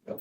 Hey,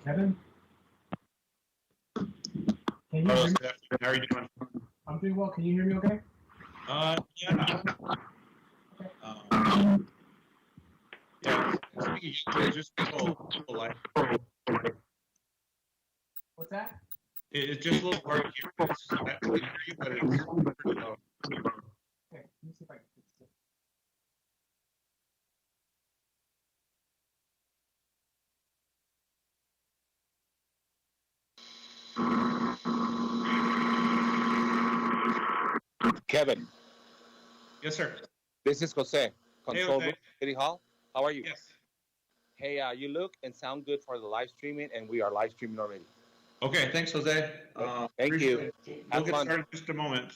Kevin. Can you Hello, hear me? Steph. How are you doing? I'm doing well. Can you hear me okay? Yeah. Okay. Yeah, it's just a little light. What's that? It's just a little hard to hear. I can hear you, but it's pretty low. Okay, let me see if I can fix it. Kevin, Yes, sir. this is Jose, Hey, Control okay. Room, City Hall. How are you? Yes. Hey, you look and sound good for the live streaming, and we are live streaming already. Okay, thanks, Jose. Thank you. We'll Have get fun. started in just a moment.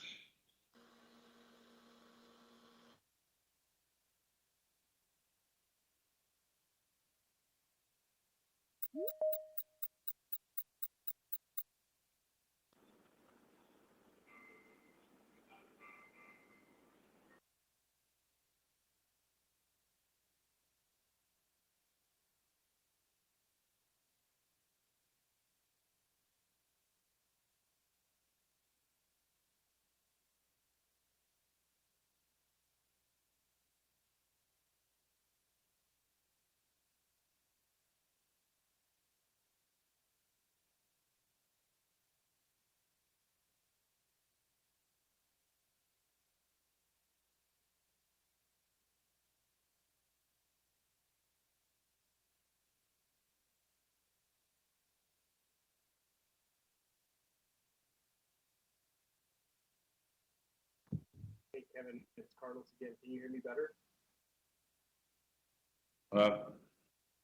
Kevin, it's Carlos again. Can you hear me better?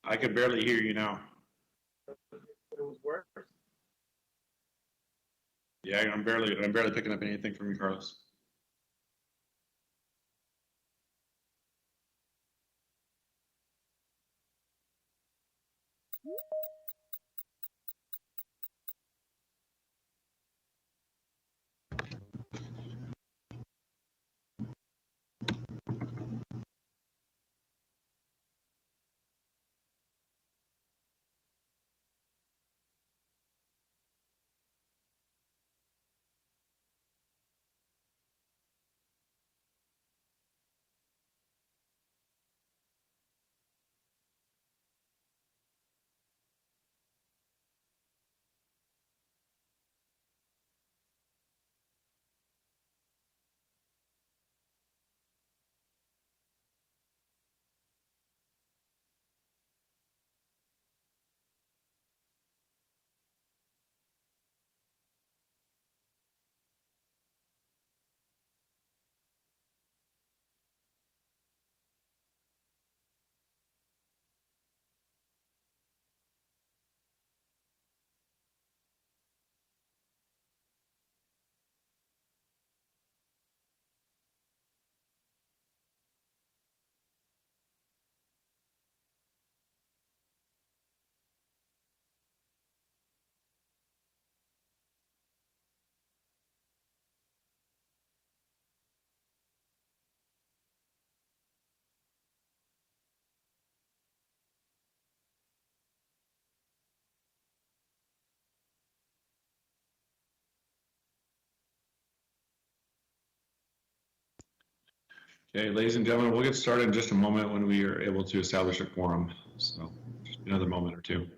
I could barely hear you now. It was worse. Yeah, I'm barely picking up anything from you, Carlos. Okay, ladies and gentlemen, we'll get started in just a moment when we are able to establish a quorum. So just another moment or two.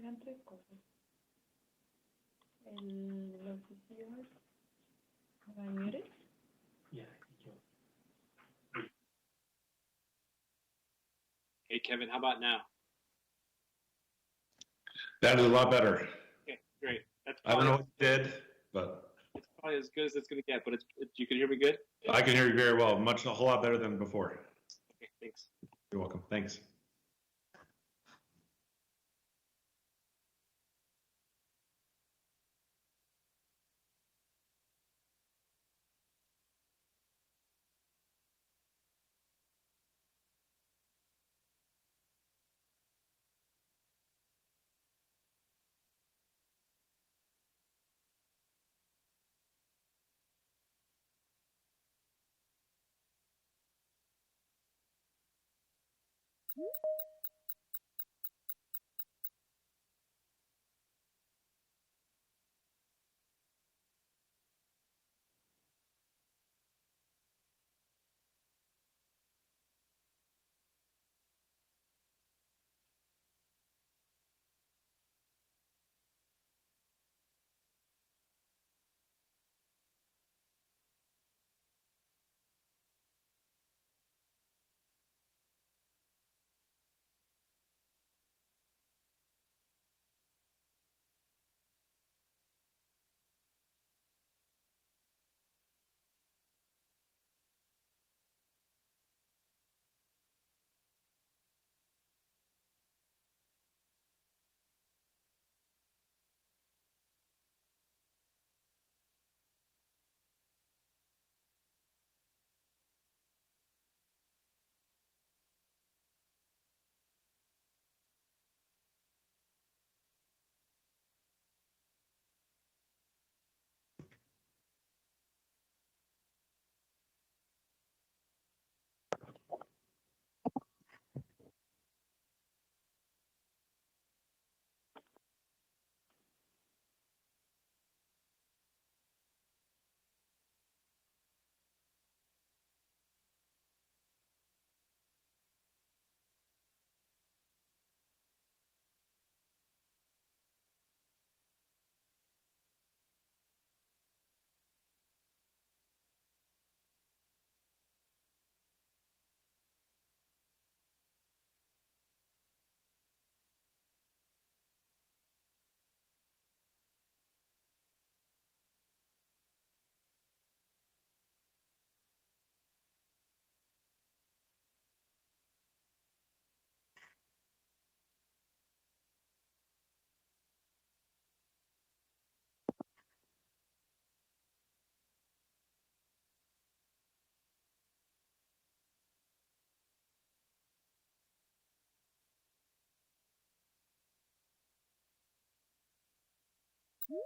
Eran tres cosas. Los receivers, am I muted? Hey, Kevin, how about now? That is a lot better. Okay, great. That's I don't know probably, what you did, but it's probably as good as it's going to get, but you can hear me good? I can hear you very well. A whole lot better than before. Okay, thanks. You're welcome. Thanks. It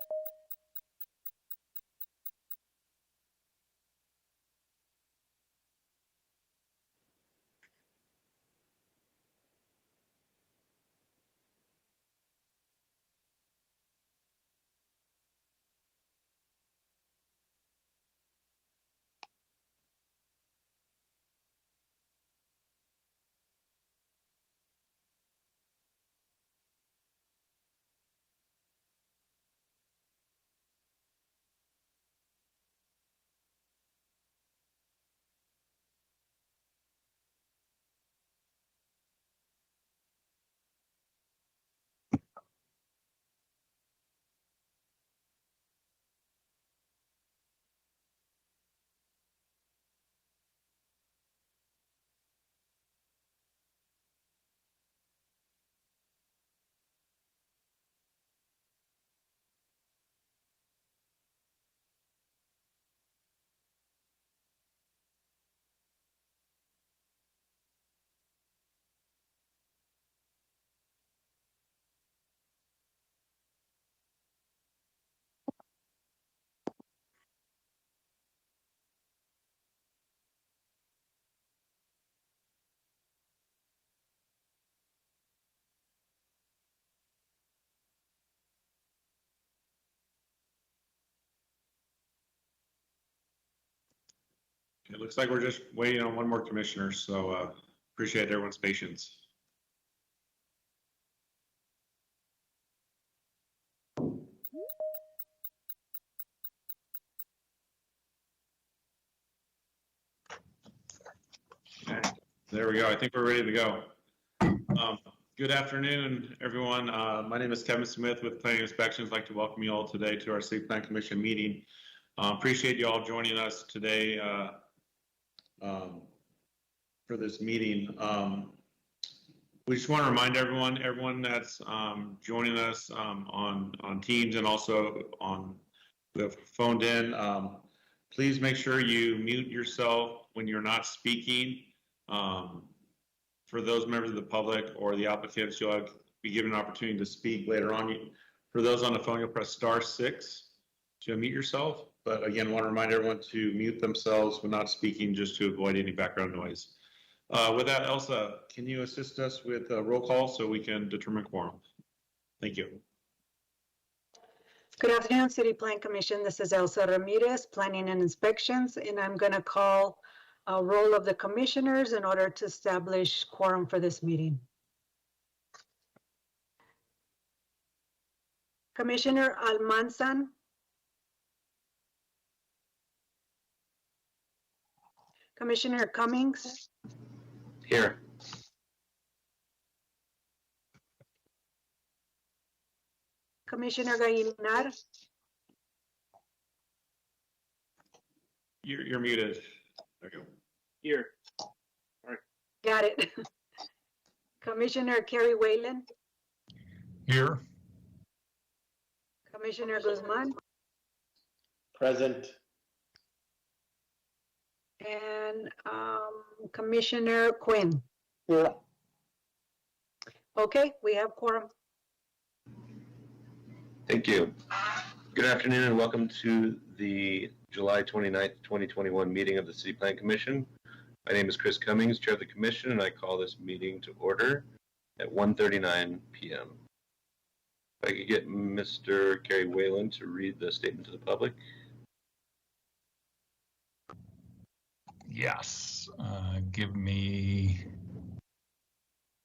looks like we're just waiting on one more commissioner, so appreciate everyone's patience. Okay, there we go. I think we're ready to go. Good afternoon, everyone. My name is Kevin Smith with Planning Inspections. I'd like to welcome you all today to our City Plan Commission meeting. Appreciate you all joining us today for this meeting. We just want to remind everyone that's joining us on Teams and also on the phoned in, please make sure you mute yourself when you're not speaking. For those members of the public or the applicants, you'll be given an opportunity to speak later on. For those on the phone, you'll press *6 to unmute yourself. But again, I want to remind everyone to mute themselves when not speaking, just to avoid any background noise. With that, Elsa, can you assist us with a roll call so we can determine quorum? Thank you. Good afternoon, City Plan Commission. This is Elsa Ramirez, Planning and Inspections, and I'm going to call a roll of the commissioners in order to establish quorum for this meeting. Commissioner Almanzan. Commissioner Cummings. Here. Commissioner Gallinar. You're muted. There you go. Here. Got it. Commissioner Kerry Whalen. Here. Commissioner Guzman. Present. And Commissioner Quinn. Yeah. Okay, we have quorum. Thank you. Good afternoon and welcome to the July 29th, 2021 meeting of the City Plan Commission. My name is Chris Cummings, Chair of the Commission, and I call this meeting to order at 1:39 p.m. If I could get Mr. Kerry Whalen to read the statement to the public. Yes. Give me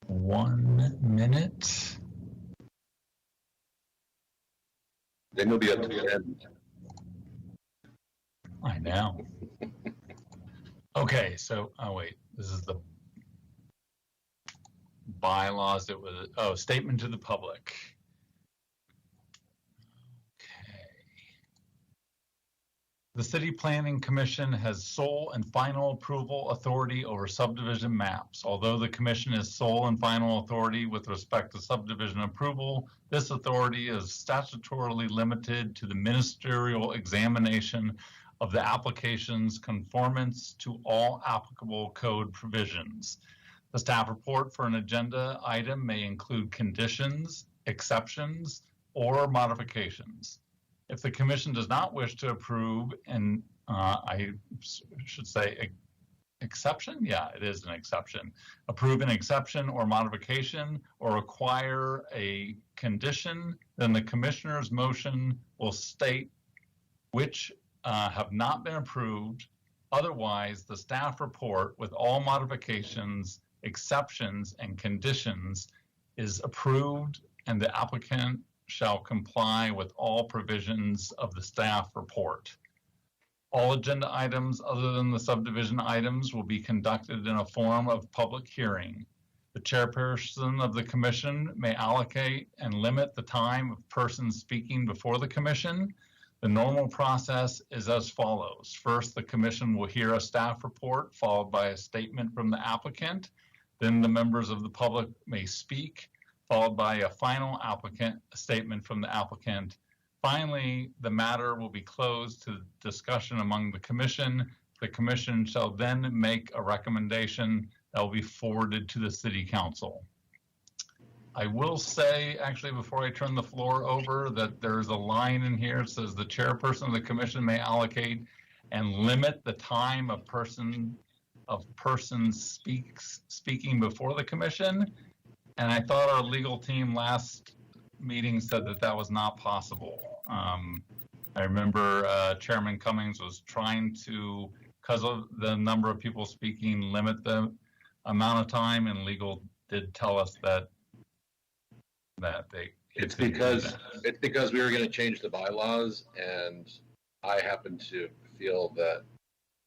1 minute. Then you'll be up to the end. I know. Okay, so, oh wait, this is the bylaws. It was, statement to the public. The City Planning Commission has sole and final approval authority over subdivision maps. Although the Commission is sole and final authority with respect to subdivision approval, this authority is statutorily limited to the ministerial examination of the application's conformance to all applicable code provisions. The staff report for an agenda item may include conditions, exceptions, or modifications. If the commission does not wish to approve, and I should say exception, yeah, it is an exception, approve an exception or modification or require a condition, then the commissioner's motion will state which have not been approved. Otherwise, the staff report with all modifications, exceptions, and conditions is approved, and the applicant shall comply with all provisions of the staff report. All agenda items other than the subdivision items will be conducted in a form of public hearing. The chairperson of the commission may allocate and limit the time of persons speaking before the commission. The normal process is as follows. First, the commission will hear a staff report followed by a statement from the applicant. Then the members of the public may speak, followed by a final statement from the applicant. Finally, the matter will be closed to discussion among the commission. The commission shall then make a recommendation that will be forwarded to the city council. I will say, actually, before I turn the floor over, that there's a line in here that says the chairperson of the commission may allocate and limit the time of persons speaking before the commission. And I thought our legal team last meeting said that that was not possible. I remember Chairman Cummings was trying to, because of the number of people speaking, limit the amount of time, and legal did tell us that they. It's because we were going to change the bylaws, and I happen to feel that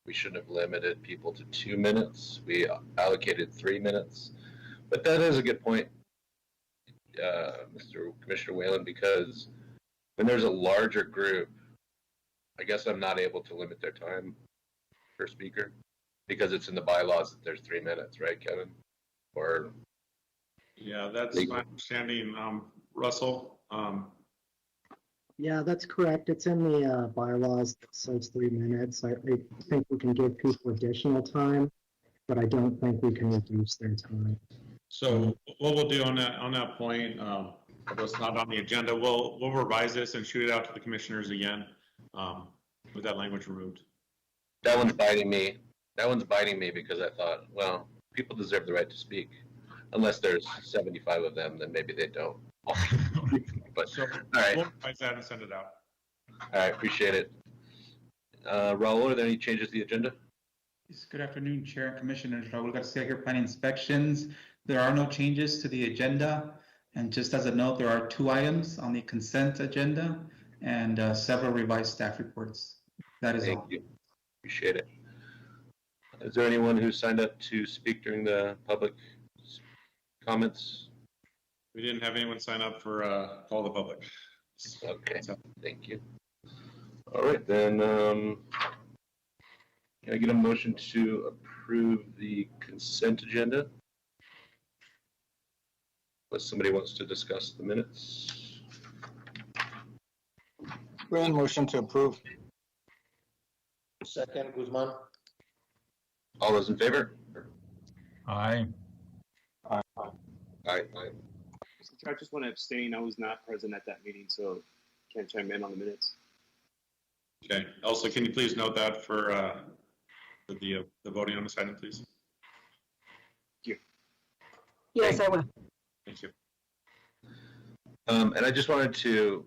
we shouldn't have limited people to 2 minutes. We allocated 3 minutes, but that is a good point, Mr. Commissioner Whalen, because when there's a larger group, I guess I'm not able to limit their time per speaker because it's in the bylaws that there's 3 minutes, right, Kevin? Or Yeah, that's my understanding, Russell. Yeah, that's correct. It's in the bylaws that says 3 minutes. I think we can give people additional time, but I don't think we can reduce their time. So what we'll do on that point, although it's not on the agenda, we'll revise this and shoot it out to the commissioners again with that language removed. that one's biting me. That one's biting me because I thought, well, people deserve the right to speak. Unless there's 75 of them, then maybe they don't. But So all right, we'll revise that and send it out. all right, appreciate it. Raul, are there any changes to the agenda? Yes, good afternoon, Chair and Commissioners. Raul Garcia here, Planning Inspections. There are no changes to the agenda. And just as a note, there are 2 items on the consent agenda and several revised staff reports. That is all. Thank you. Appreciate it. Is there anyone who signed up to speak during the public comments? We didn't have anyone sign up for call the public. Okay, thank you. All right, then, can I get a motion to approve the consent agenda? Unless somebody wants to discuss the minutes. Grant motion to approve. Second, Guzman. All those in favor? Aye. Aye. I just want to abstain. I was not present at that meeting, so can't chime in on the minutes. Okay. Also, can you please note that for the voting on this item, please? Yes, I will. Thank you. And I just wanted to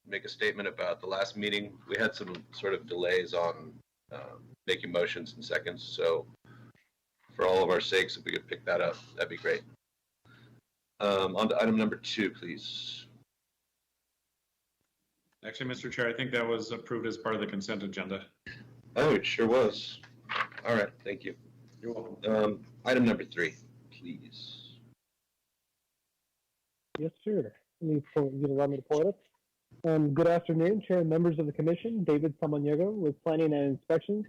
make a statement about the last meeting. We had some sort of delays on making motions in seconds, so for all of our sakes, if we could pick that up, that'd be great. On to item number 2, please. Actually, Mr. Chair, I think that was approved as part of the consent agenda. Oh, it sure was. All right, thank you. You're welcome. Item number 3, please. Yes, sir. You allow me to pull it up. Good afternoon, Chair and members of the Commission. David Samaniego with Planning and Inspections.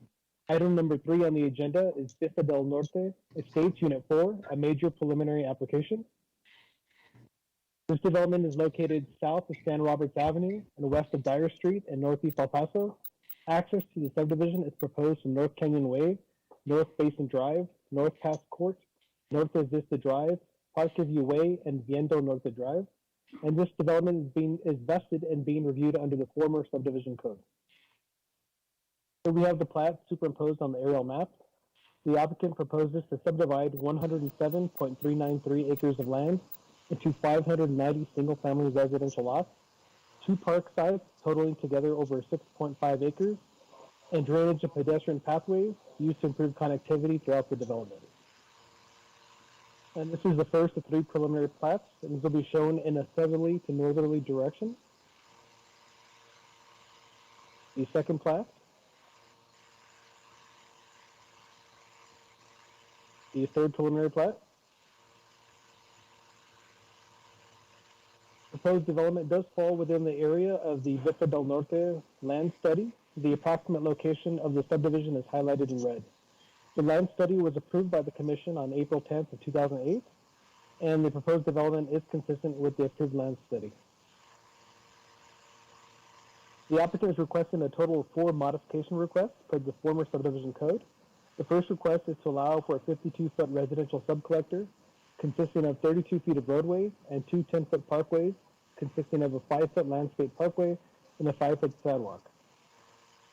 Item number 3 on the agenda is Vista del Norte Estates Unit 4, a major preliminary application. This development is located south of San Roberts Avenue and west of Dyer Street and northeast El Paso. Access to the subdivision is proposed from North Canyon Way, North Basin Drive, North Pass Court, North of Vista Drive, Parkview Way, and Viendo Norte Drive. and this development is vested in being reviewed under the former subdivision code. So we have the plat superimposed on the aerial map. The applicant proposes to subdivide 107.393 acres of land into 590 single-family residential lots, 2 park sites totaling together over 6.5 acres, and drainage and pedestrian pathways used to improve connectivity throughout the development. And this is the first of 3 preliminary plats, and this will be shown in a southerly to northerly direction. The second plat. The third preliminary plat. Proposed development does fall within the area of the Vista del Norte land study. The approximate location of the subdivision is highlighted in red. The land study was approved by the Commission on April 10th of 2008, and the proposed development is consistent with the approved land study. The applicant is requesting a total of 4 modification requests per the former subdivision code. The first request is to allow for a 52-foot residential subcollector consisting of 32 feet of roadway and 2 10-foot parkways consisting of a 5-foot landscape parkway and a 5-foot sidewalk.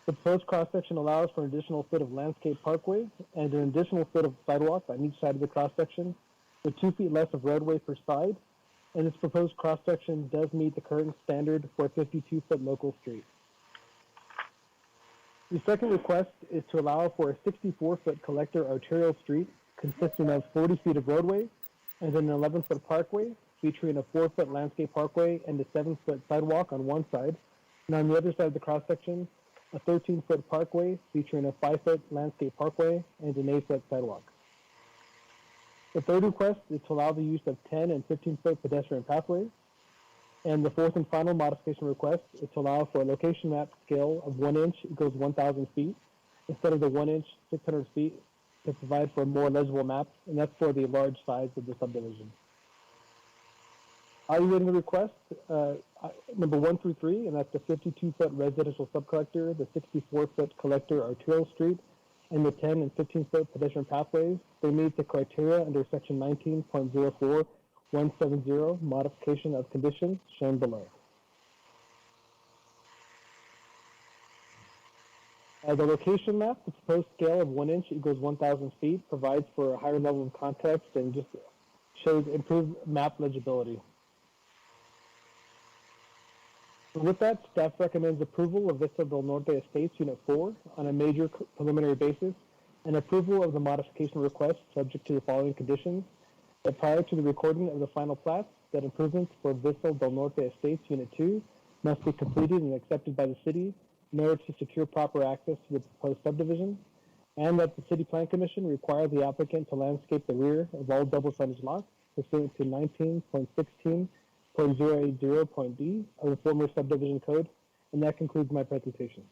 The proposed cross-section allows for an additional foot of landscape parkway and an additional foot of sidewalk on each side of the cross-section with 2 feet less of roadway per side, and this proposed cross-section does meet the current standard for a 52-foot local street. The second request is to allow for a 64-foot collector arterial street consisting of 40 feet of roadway and an 11-foot parkway featuring a 4-foot landscape parkway and a 7-foot sidewalk on one side, and on the other side of the cross-section, a 13-foot parkway featuring a 5-foot landscape parkway and an 8-foot sidewalk. The third request is to allow the use of 10 and 15-foot pedestrian pathways. And the fourth and final modification request is to allow for a location map scale of 1 inch equals 1,000 feet instead of the 1 inch 600 feet to provide for a more legible map, and that's for the large size of the subdivision. Evaluating the request, number 1 through 3, and that's the 52-foot residential subcollector, the 64-foot collector arterial street, and the 10 and 15-foot pedestrian pathways. They meet the criteria under section 19.04 170 modification of conditions shown below. The location map, the proposed scale of 1 inch equals 1,000 feet provides for a higher level of context and just shows improved map legibility. So with that, staff recommends approval of Vista del Norte Estates Unit 4 on a major preliminary basis and approval of the modification request subject to the following conditions. That prior to the recording of the final plats, that improvements for Vista del Norte Estates Unit 2 must be completed and accepted by the city in order to secure proper access to the proposed subdivision, and that the City Plan Commission require the applicant to landscape the rear of all double frontage lots pursuant to 19.16.080.d of the former subdivision code, and that concludes my presentation.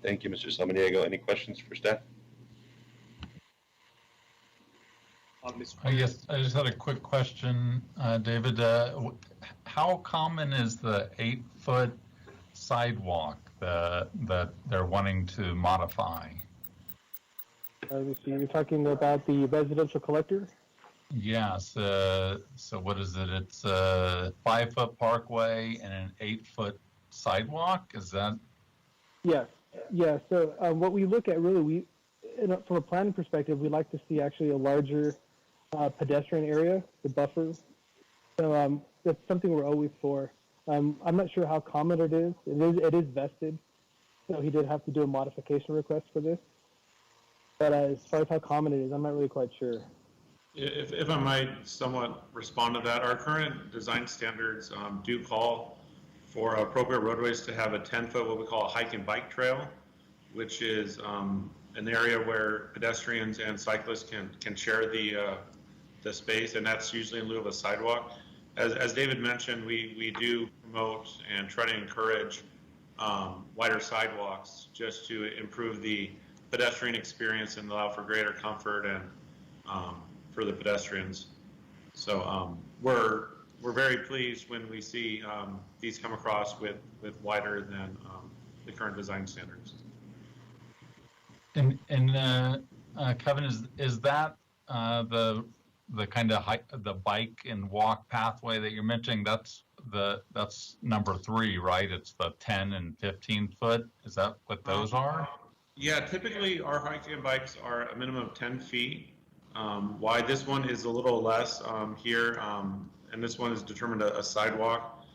Thank you, Mr. Samaniego. Any questions for staff? Yes, I just had a quick question, David. How common is the 8-foot sidewalk that they're wanting to modify? Let me see, you're talking about the residential collector? Yes. So what is it? It's a 5-foot parkway and an 8-foot sidewalk? Is that? Yes. Yeah. So what we look at really, from a planning perspective, we like to see actually a larger pedestrian area, the buffer. So that's something we're always for. I'm not sure how common it is. It is vested, so he did have to do a modification request for this. But as far as how common it is, I'm not really quite sure. If I might somewhat respond to that, our current design standards do call for appropriate roadways to have a 10-foot, what we call a hike and bike trail, which is an area where pedestrians and cyclists can share the space, and that's usually in lieu of a sidewalk. As David mentioned, we do promote and try to encourage wider sidewalks just to improve the pedestrian experience and allow for greater comfort and for the pedestrians. So we're very pleased when we see these come across with wider than the current design standards. And Kevin, is that the the kind of the bike and walk pathway that you're mentioning, that's number 3, right? It's the 10 and 15 foot. Is that what those are? Yeah, typically our hiking and bikes are a minimum of 10 feet wide. This one is a little less here, and this one is determined a sidewalk.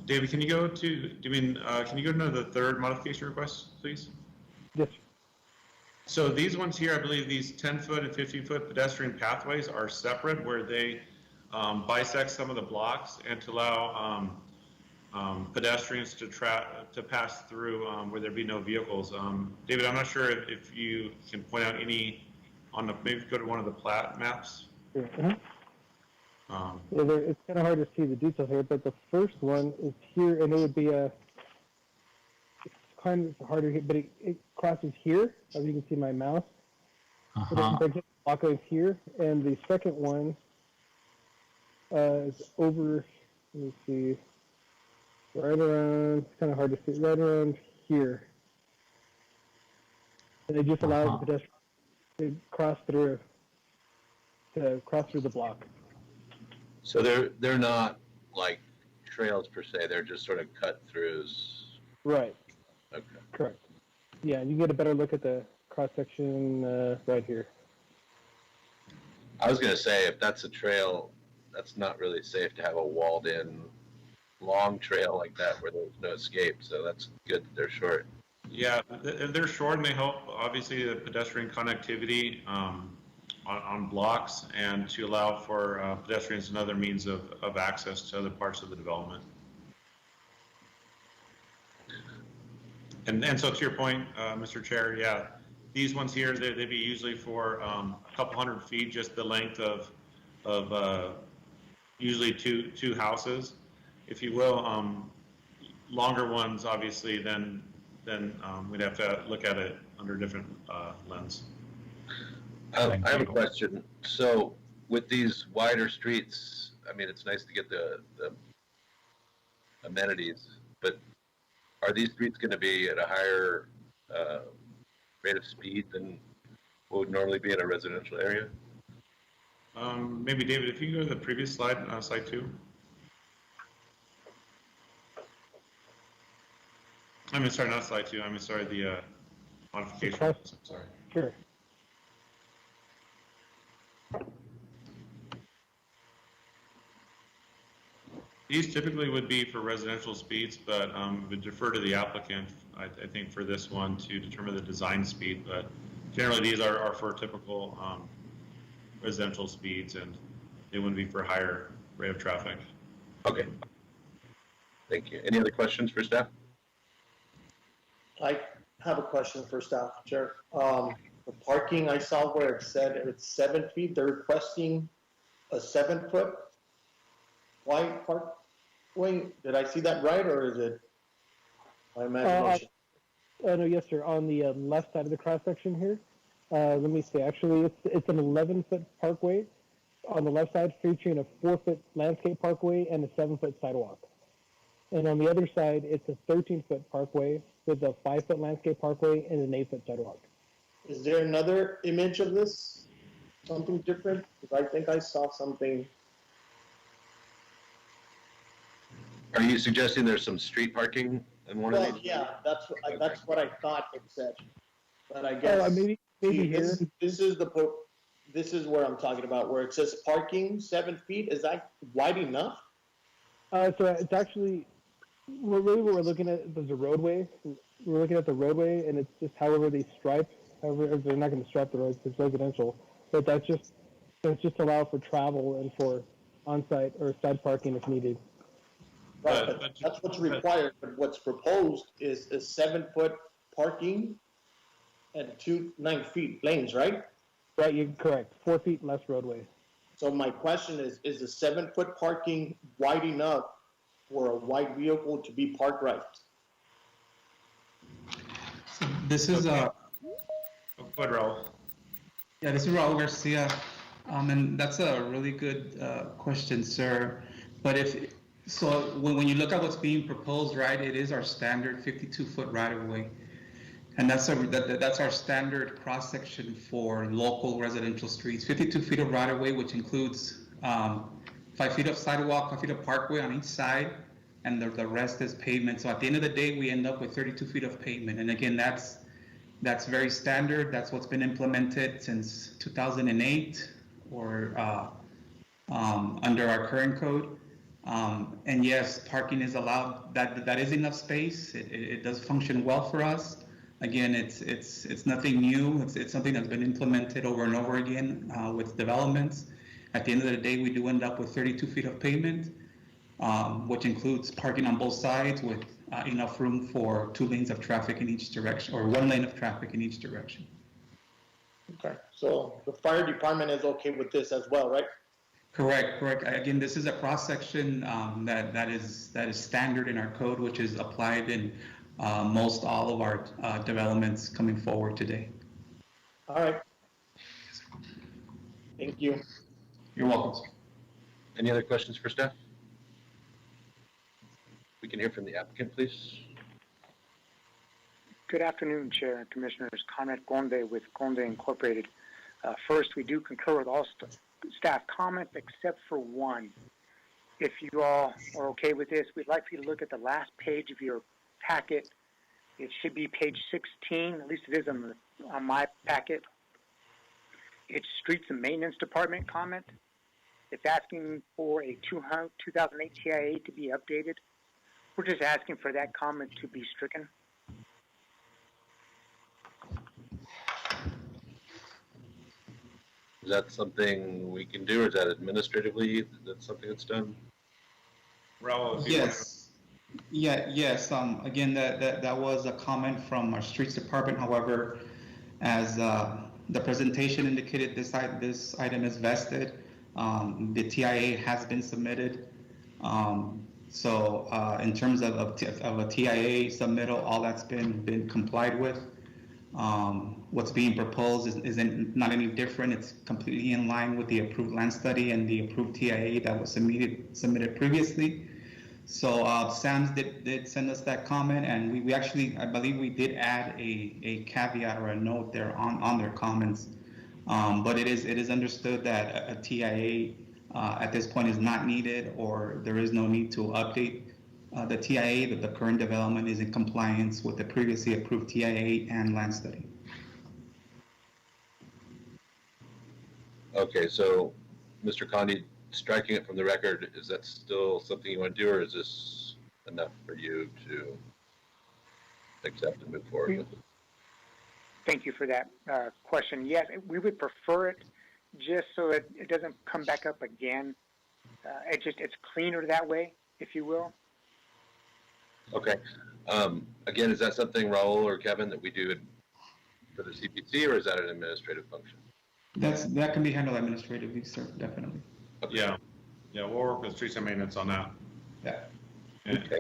David, can you go to the third modification request, please? Yes. So these ones here, I believe these 10-foot and 15-foot pedestrian pathways are separate, where they bisect some of the blocks and to allow pedestrians to pass through where there be no vehicles. David, I'm not sure if you can point out any maybe go to one of the plat maps. Sure. It's kind of hard to see the details here, but the first one is here, and it would be it's kind of harder, but it crosses here, as you can see my mouse. It block goes here, and the second one is over, let me see, right around, it's kind of hard to see, right around here. And it just allows the pedestrian to cross through the block. So they're not like trails per se, they're just sort of cut throughs. Right. Okay. Correct. Yeah, you get a better look at the cross section right here. I was going to say, if that's a trail, that's not really safe to have a walled in long trail like that where there's no escape. So that's good that they're short. Yeah, they're short and they help obviously the pedestrian connectivity on blocks and to allow for pedestrians and other means of access to other parts of the development. And so to your point, Mr. Chair, yeah, these ones here, they'd be usually for a couple hundred feet, just the length of usually two houses, if you will. Longer ones, obviously, then we'd have to look at it under a different lens. I have a question. So with these wider streets, I mean, it's nice to get the amenities, but are these streets going to be at a higher rate of speed than what would normally be in a residential area? Maybe David, if you can go to the previous slide, slide 2. I'm sorry, not slide 2. I'm sorry, the modification. Sorry. Sure. These typically would be for residential speeds, but would defer to the applicant, I think, for this one to determine the design speed. But generally, these are for typical residential speeds, and they wouldn't be for higher rate of traffic. Okay. Thank you. Any other questions for staff? I have a question for staff, Chair. The parking, I saw where it said it's 7 feet. They're requesting a 7-foot wide parkway. Did I see that right, or is it my imagination? No, yes, sir. On the left side of the cross section here, let me see. Actually, it's an 11-foot parkway on the left side, featuring a 4-foot landscape parkway and a 7-foot sidewalk. And on the other side, it's a 13-foot parkway with a 5-foot landscape parkway and an 8-foot sidewalk. Is there another image of this? Something different? Because I think I saw something. Are you suggesting there's some street parking in one of these? Yeah, that's what I thought it said. But I guess maybe here. This is where I'm talking about, where it says parking 7 feet. Is that wide enough? So it's actually, really what we're looking at is a roadway. We're looking at the roadway, and it's just however they stripe. However, they're not going to stripe the roads because it's residential. But that's just allow for travel and for on-site or side parking if needed. Right, but that's what's required. But what's proposed is a 7-foot parking and 2 9-foot lanes, right? Right, you're correct. 4 feet less roadway. So my question is the 7-foot parking wide enough for a wide vehicle to be parked right? So this is Go ahead, Raul. Yeah, this is Raul Garcia, and that's a really good question, sir. But when you look at what's being proposed, right, it is our standard 52-foot right-of-way. And that's our standard cross-section for local residential streets. 52 feet of right-of-way, which includes 5 feet of sidewalk, 5 feet of parkway on each side, and the rest is pavement. So at the end of the day, we end up with 32 feet of pavement. And again, that's very standard. That's what's been implemented since 2008 or under our current code. And yes, parking is allowed. That is enough space. It does function well for us. Again, it's nothing new. It's something that's been implemented over and over again with developments. At the end of the day, we do end up with 32 feet of pavement, which includes parking on both sides with enough room for 2 lanes of traffic in each direction, or 1 lane of traffic in each direction. Okay, so the fire department is okay with this as well, right? Correct. Again, this is a cross-section that is standard in our code, which is applied in most all of our developments coming forward today. All right. Thank you. You're welcome, sir. Any other questions for staff? We can hear from the applicant, please. Good afternoon, Chair and Commissioners. Conrad Conde with Conde Incorporated. First, we do concur with all staff comments except for one. If you all are okay with this, we'd like for you to look at the last page of your packet. It should be page 16, at least it is on my packet. It's Streets and Maintenance Department comment. It's asking for a 2008 TIA to be updated. We're just asking for that comment to be stricken. Is that something we can do, or is that administratively, that's something that's done? Raul, if you Yes. Yes. Again, that was a comment from our Streets Department. However, as the presentation indicated, this item is vested. The TIA has been submitted. So in terms of a TIA submittal, all that's been complied with. What's being proposed isn't not any different. It's completely in line with the approved land study and the approved TIA that was submitted previously. So SAMS did send us that comment, and we actually, I believe we did add a caveat or a note there on their comments. But it is understood that a TIA at this point is not needed, or there is no need to update the TIA, that the current development is in compliance with the previously approved TIA and land study. Okay, so Mr. Condi, striking it from the record, is that still something you want to do, or is this enough for you to accept and move forward with it? Thank you for that question. Yes, we would prefer it just so that it doesn't come back up again. It's cleaner that way, if you will. Okay. Again, is that something, Raul or Kevin, that we do for the CPC, or is that an administrative function? That can be handled administratively, sir, definitely. Okay. Yeah, we'll work with Streets and Maintenance on that. Yeah. Okay.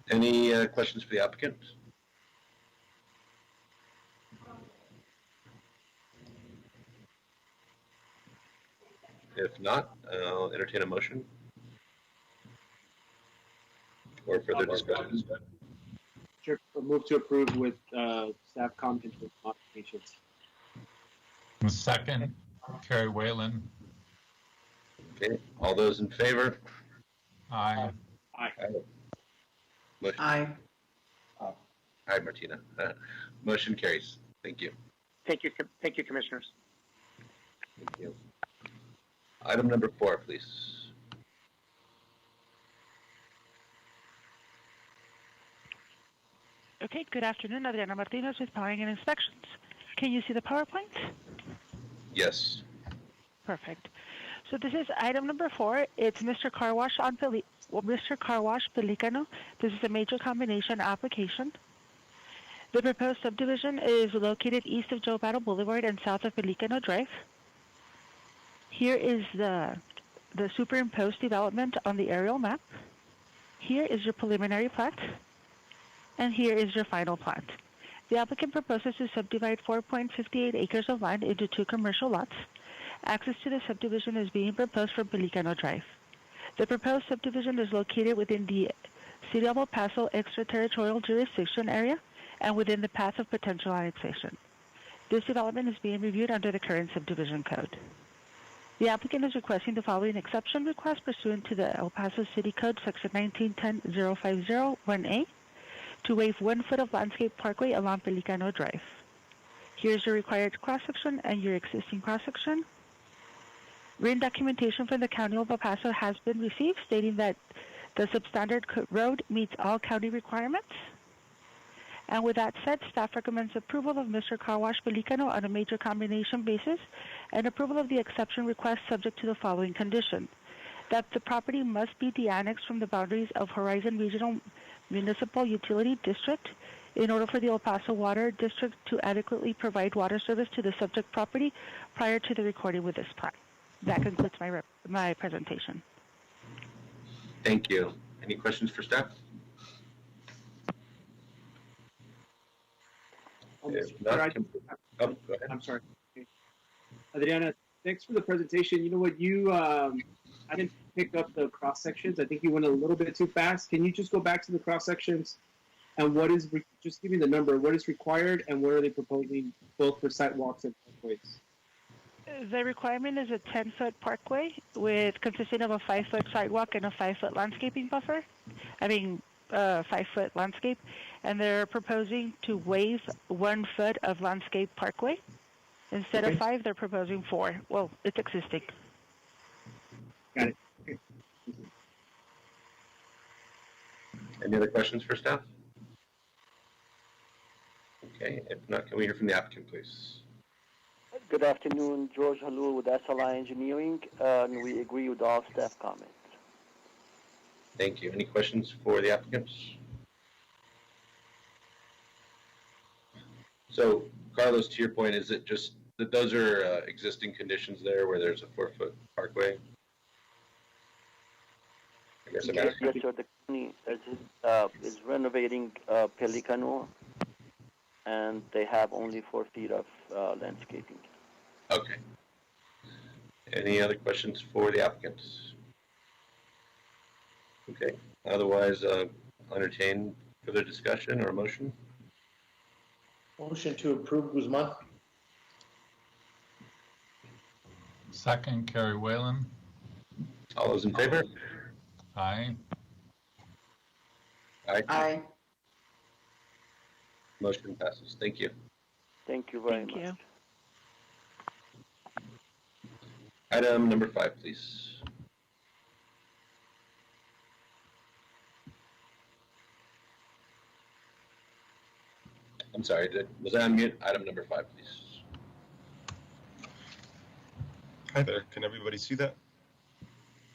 Any questions for the applicant? If not, I'll entertain a motion or further discussion. Sure. Move to approve with staff comments with modifications. Second, Kerry Whalen. Okay, all those in favor? Aye. Aye. Motion. Aye. Aye, Martina. Motion carries. Thank you. Thank you, Commissioners. Thank you. Item number 4, please. Okay, good afternoon. Adriana Martinez with Powering and Inspections. Can you see the PowerPoint? Yes. Perfect. So this is item number 4. It's Mr. Car Wash Mr. Car Wash Pelicano. This is a major combination application. The proposed subdivision is located east of Joe Battle Boulevard and south of Pelicano Drive. Here is the superimposed development on the aerial map. Here is your preliminary plat. And here is your final plat. The applicant proposes to subdivide 4.58 acres of land into 2 commercial lots. Access to the subdivision is being proposed from Pelicano Drive. The proposed subdivision is located within the City of El Paso extraterritorial jurisdiction area and within the path of potential annexation. This development is being reviewed under the current subdivision code. The applicant is requesting the following exception request pursuant to the El Paso City Code, Section 1910-050-1A, to waive 1 foot of landscape parkway along Pelicano Drive. Here's your required cross-section and your existing cross-section. Written documentation from the County of El Paso has been received stating that the substandard road meets all county requirements. And with that said, staff recommends approval of Mr. Car Wash Pelicano on a major combination basis and approval of the exception request subject to the following condition: that the property must be de-annexed from the boundaries of Horizon Regional Municipal Utility District in order for the El Paso Water District to adequately provide water service to the subject property prior to the recording with this plan. That concludes my presentation. Thank you. Any questions for staff? If not, go ahead. I'm sorry. Adriana, thanks for the presentation. You know what, I didn't pick up the cross sections. I think you went a little bit too fast. Can you just go back to the cross sections and just give me the number, what is required and what are they proposing both for sidewalks and pathways? The requirement is a 10-foot parkway consisting of a 5-foot sidewalk and a 5-foot landscaping buffer. 5-foot landscape, and they're proposing to waive 1 foot of landscape parkway. Instead of 5, they're proposing 4. Well, it's existing. Got it. Okay. Any other questions for staff? Okay, if not, can we hear from the applicant, please? Good afternoon, George Halul with SLI Engineering, and we agree with all staff comments. Thank you. Any questions for the applicants? So, Carlos, to your point, is it just that those are existing conditions there where there's a 4-foot parkway? I guess I'm Yes, asking. sir. The county is renovating Pelicano, and they have only 4 feet of landscaping. Okay. Any other questions for the applicants? Okay. Otherwise, entertain further discussion or a motion. Motion to approve, Guzman. Second, Kerry Whalen. All those in favor? Aye. Aye. Aye. Motion passes. Thank you. Thank you very much. Thank you. Item number 5, please. I'm sorry, was I on mute? Item number 5, please. Hi there. Can everybody see that?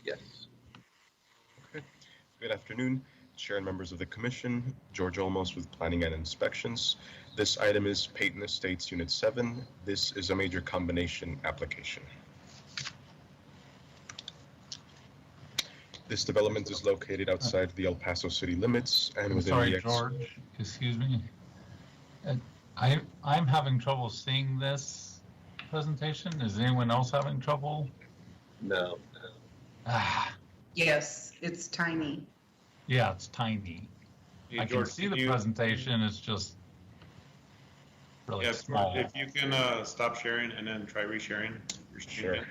Yes. Okay. Good afternoon, Chair and members of the Commission. George Olmos with Planning and Inspections. This item is Peyton Estates Unit 7. This is a major combination application. This development is located outside the El Paso city limits and within Sorry, George, excuse me. I'm having trouble seeing this presentation. Is anyone else having trouble? No. Yes, it's tiny. Yeah, it's tiny. Hey, I George, can see the you- presentation, it's just really Yeah, small. if you can stop sharing and then try resharing your screen. Sure. again.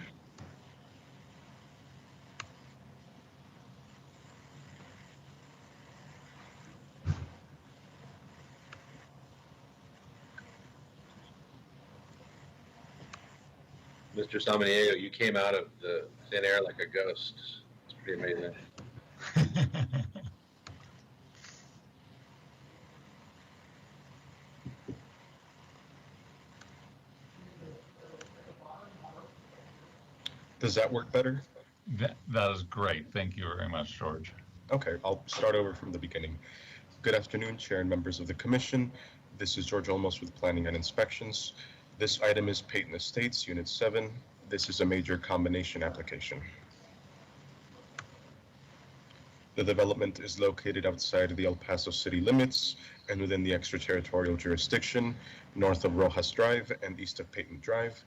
Mr. Samaniego, you came out of the thin air like a ghost. It's pretty amazing. Does that work better? That is great. Thank you very much, George. Okay, I'll start over from the beginning. Good afternoon, Chair and members of the Commission. This is George Olmos with Planning and Inspections. This item is Peyton Estates, Unit 7. This is a major combination application. The development is located outside of the El Paso city limits and within the extraterritorial jurisdiction, north of Rojas Drive and east of Peyton Drive.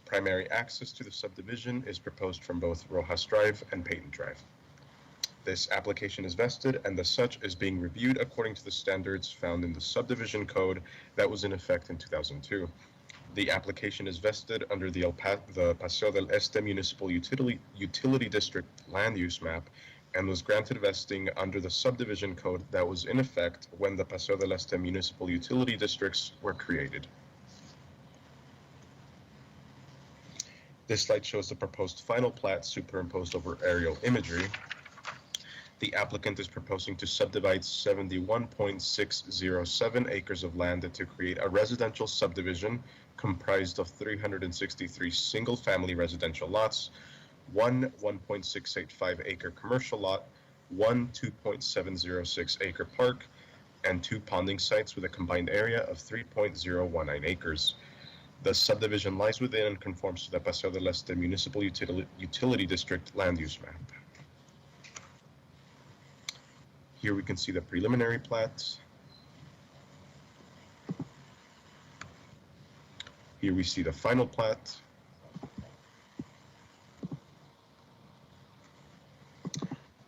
Primary access to the subdivision is proposed from both Rojas Drive and Peyton Drive. This application is vested and as such is being reviewed according to the standards found in the subdivision code that was in effect in 2002. The application is vested under the Paseo del Este Municipal Utility District Land Use Map and was granted vesting under the subdivision code that was in effect when the Paseo del Este Municipal Utility Districts were created. This slide shows the proposed final plat superimposed over aerial imagery. The applicant is proposing to subdivide 71.607 acres of land to create a residential subdivision comprised of 363 single-family residential lots, one 1.685 acre commercial lot, one 2.706 acre park, and two ponding sites with a combined area of 3.019 acres. The subdivision lies within and conforms to the Paseo del Este Municipal Utility District Land Use Map. Here we can see the preliminary plat. Here we see the final plat.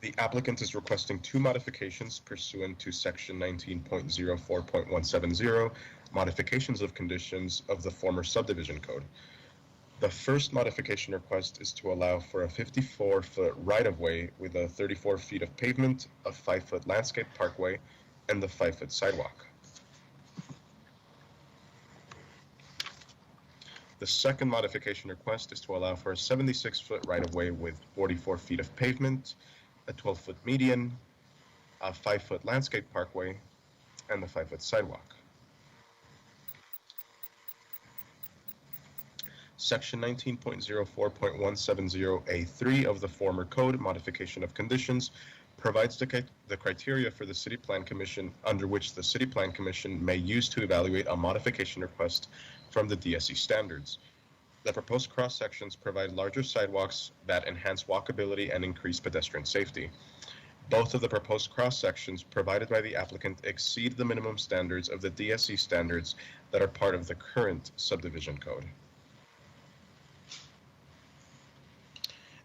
The applicant is requesting two modifications pursuant to section 19.04.170, modifications of conditions of the former subdivision code. The first modification request is to allow for a 54-foot right-of-way with a 34 feet of pavement, a 5-foot landscape parkway, and the 5-foot sidewalk. The second modification request is to allow for a 76-foot right-of-way with 44 feet of pavement, a 12-foot median, a 5-foot landscape parkway, and the 5-foot sidewalk. Section 19.04.170A3 of the former code, modification of conditions, provides the criteria for the City Plan Commission under which the City Plan Commission may use to evaluate a modification request from the DSE standards. The proposed cross-sections provide larger sidewalks that enhance walkability and increase pedestrian safety. Both of the proposed cross-sections provided by the applicant exceed the minimum standards of the DSE standards that are part of the current subdivision code.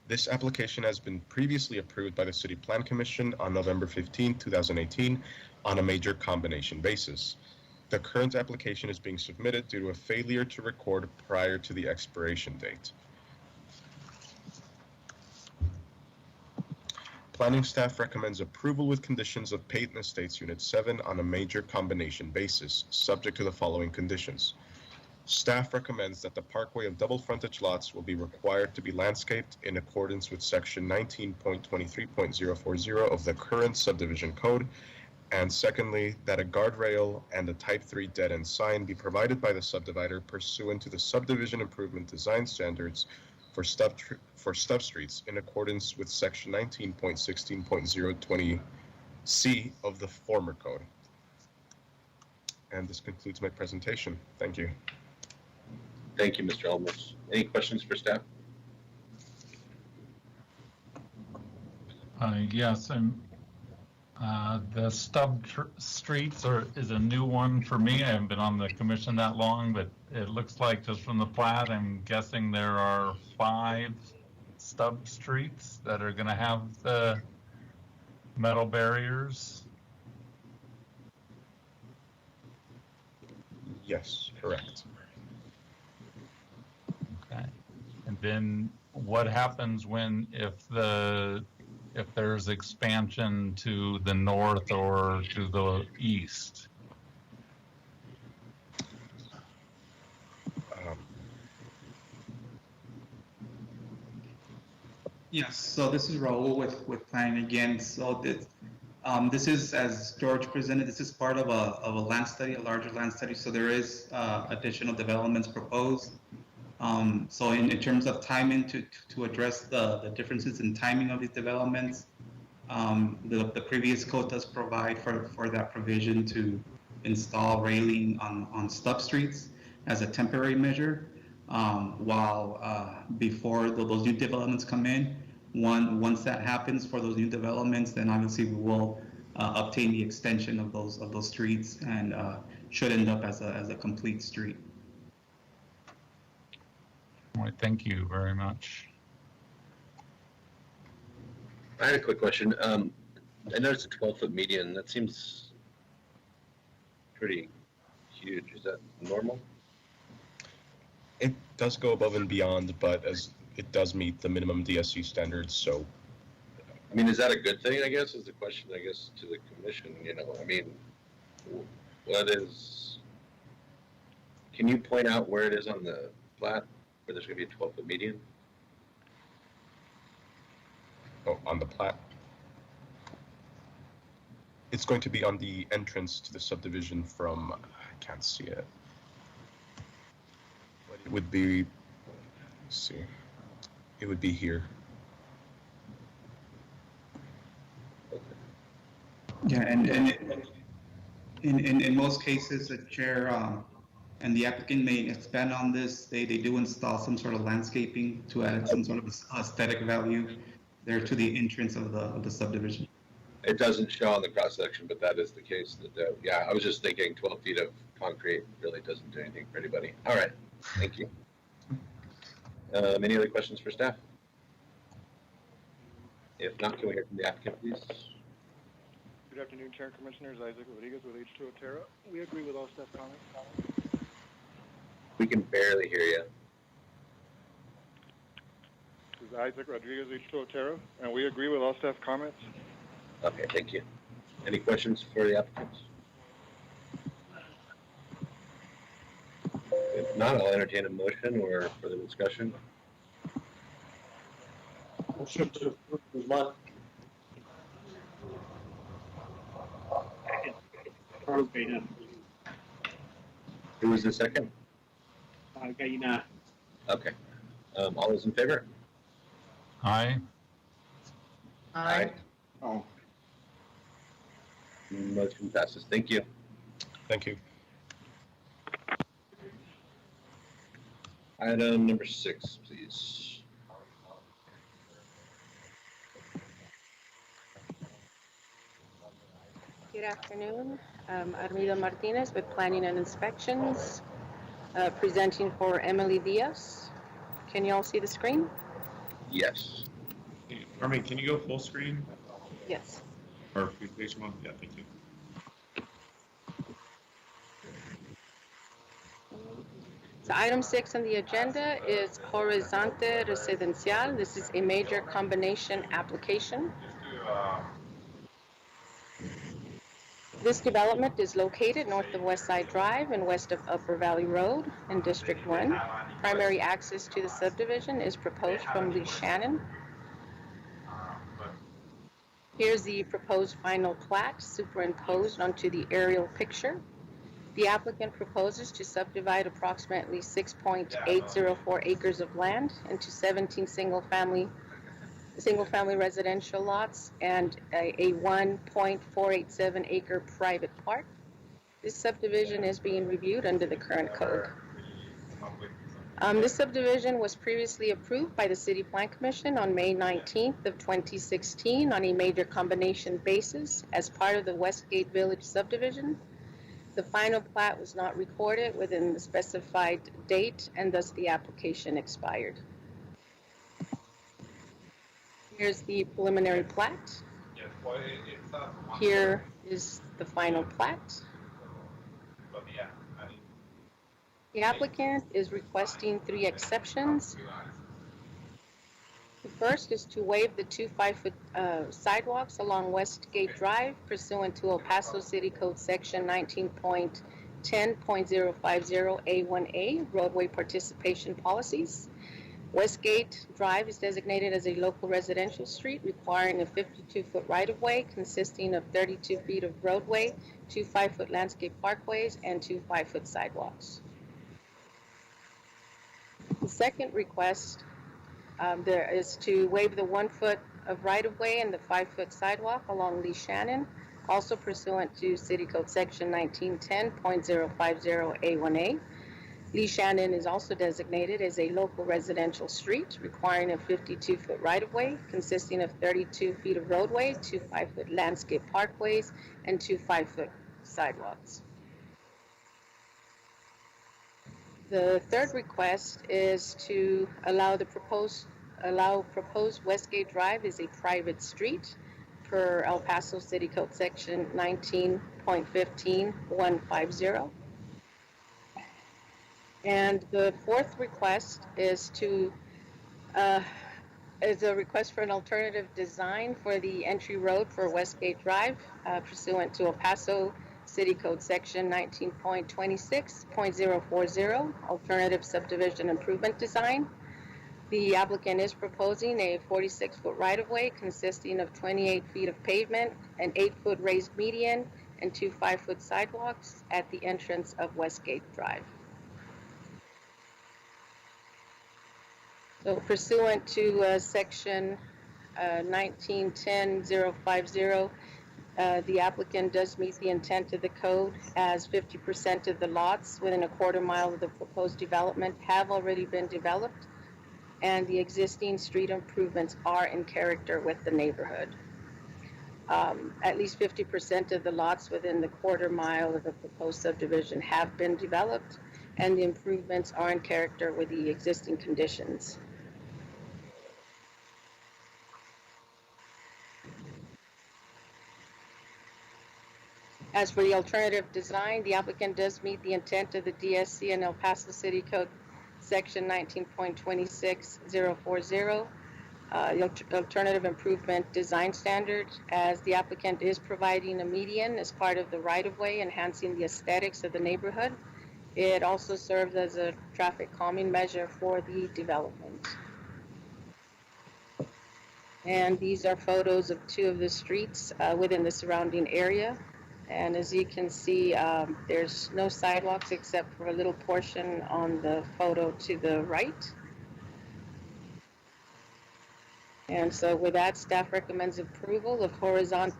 This application has been previously approved by the City Plan Commission on November 15, 2018 on a major combination basis. The current application is being submitted due to a failure to record prior to the expiration date. Planning staff recommends approval with conditions of Peyton Estates Unit 7 on a major combination basis, subject to the following conditions. Staff recommends that the parkway of double frontage lots will be required to be landscaped in accordance with section 19.23.040 of the current subdivision code. And secondly, that a guardrail and a type 3 dead end sign be provided by the subdivider pursuant to the subdivision improvement design standards for stub streets in accordance with section 19.16.020C of the former code. And this concludes my presentation. Thank you. Thank you, Mr. Olmos. Any questions for staff? Yes, the stub streets is a new one for me. I haven't been on the commission that long, but it looks like just from the plat, I'm guessing there are 5 stub streets that are going to have the metal barriers. Yes, correct. Okay. And then what happens if there's expansion to the north or to the east? Yes, so this is Raul with planning again. So this is, as George presented, this is part of a land study, a larger land study. So there is additional developments proposed. So in terms of timing to address the differences in timing of these developments, the previous code does provide for that provision to install railing on stub streets as a temporary measure, while before those new developments come in. Once that happens for those new developments, then obviously we will obtain the extension of those streets and should end up as a complete street. All right, thank you very much. I had a quick question. I noticed a 12-foot median. That seems pretty huge. Is that normal? It does go above and beyond, but as it does meet the minimum DSC standards, so. I mean, is that a good thing, I guess, is the question, I guess, to the commission, you know? I mean, what is, can you point out where it is on the plat where there's going to be a 12-foot median? Oh, on the plat. It's going to be on the entrance to the subdivision from, I can't see it. But it would be, let's see, it would be here. Yeah, and in most cases, the chair and the applicant may expand on this. They do install some sort of landscaping to add some sort of aesthetic value there to the entrance of the subdivision. It doesn't show on the cross section, but that is the case. That yeah, I was just thinking 12 feet of concrete really doesn't do anything for anybody. All right, thank you. Any other questions for staff? If not, can we hear from the applicant, please? Good afternoon, Chair and Commissioners. Isaac Rodriguez with H2O Terra. We agree with all staff comments. We can barely hear you. This is Isaac Rodriguez, H2O Terra, and we agree with all staff comments. Okay, thank you. Any questions for the applicants? If not, I'll entertain a motion or further discussion. Motion to approve Guzman. Carlos Gaina. Who was the second? Gaina. Okay. All those in favor? Aye. Aye. Oh. Motion passes. Thank you. Thank you. Item number 6, please. Good afternoon. Armida Martinez with Planning and Inspections, presenting for Emily Diaz. Can you all see the screen? Yes. Armin, can you go full screen? Yes. Or page 1? Yeah, thank you. So item 6 on the agenda is Horizonte Residencial. This is a major combination application. This development is located north of West Side Drive and west of Upper Valley Road in District 1. Primary access to the subdivision is proposed from Lee Shannon. Here's the proposed final plat superimposed onto the aerial picture. The applicant proposes to subdivide approximately 6.804 acres of land into 17 single-family residential lots and a 1.487 acre private park. This subdivision is being reviewed under the current code. This subdivision was previously approved by the City Plan Commission on May 19th of 2016 on a major combination basis as part of the Westgate Village subdivision. The final plat was not recorded within the specified date, and thus the application expired. Here's the preliminary plat. Here is the final plat. The applicant is requesting 3 exceptions. The first is to waive the 2 5-foot sidewalks along Westgate Drive pursuant to El Paso City Code Section 19.10.050A1A, roadway participation policies. Westgate Drive is designated as a local residential street requiring a 52-foot right-of-way consisting of 32 feet of roadway, 2 5-foot landscape parkways, and 2 5-foot sidewalks. The second request there is to waive the 1 foot of right-of-way and the 5-foot sidewalk along Lee Shannon, also pursuant to City Code Section 1910.050A1A. Lee Shannon is also designated as a local residential street requiring a 52-foot right-of-way consisting of 32 feet of roadway, 2 5-foot landscape parkways, and 2 5-foot sidewalks. The third request is to allow the proposed allow proposed Westgate Drive is a private street per El Paso City Code Section 19.15.150. And the fourth request is a request for an alternative design for the entry road for Westgate Drive pursuant to El Paso City Code Section 19.26.040, alternative subdivision improvement design. The applicant is proposing a 46-foot right-of-way consisting of 28 feet of pavement, an 8-foot raised median, and 2 5-foot sidewalks at the entrance of Westgate Drive. So pursuant to section 19.10.050, the applicant does meet the intent of the code, as 50% of the lots within a quarter mile of the proposed development have already been developed, and the existing street improvements are in character with the neighborhood. At least 50% of the lots within the quarter mile of the proposed subdivision have been developed, and the improvements are in character with the existing conditions. As for the alternative design, the applicant does meet the intent of the DSC and El Paso City Code Section 19.26.040, the alternative improvement design standard, as the applicant is providing a median as part of the right-of-way, enhancing the aesthetics of the neighborhood. It also serves as a traffic calming measure for the development. And these are photos of 2 of the streets within the surrounding area. And as you can see, there's no sidewalks except for a little portion on the photo to the right. And so with that, staff recommends approval of horizontal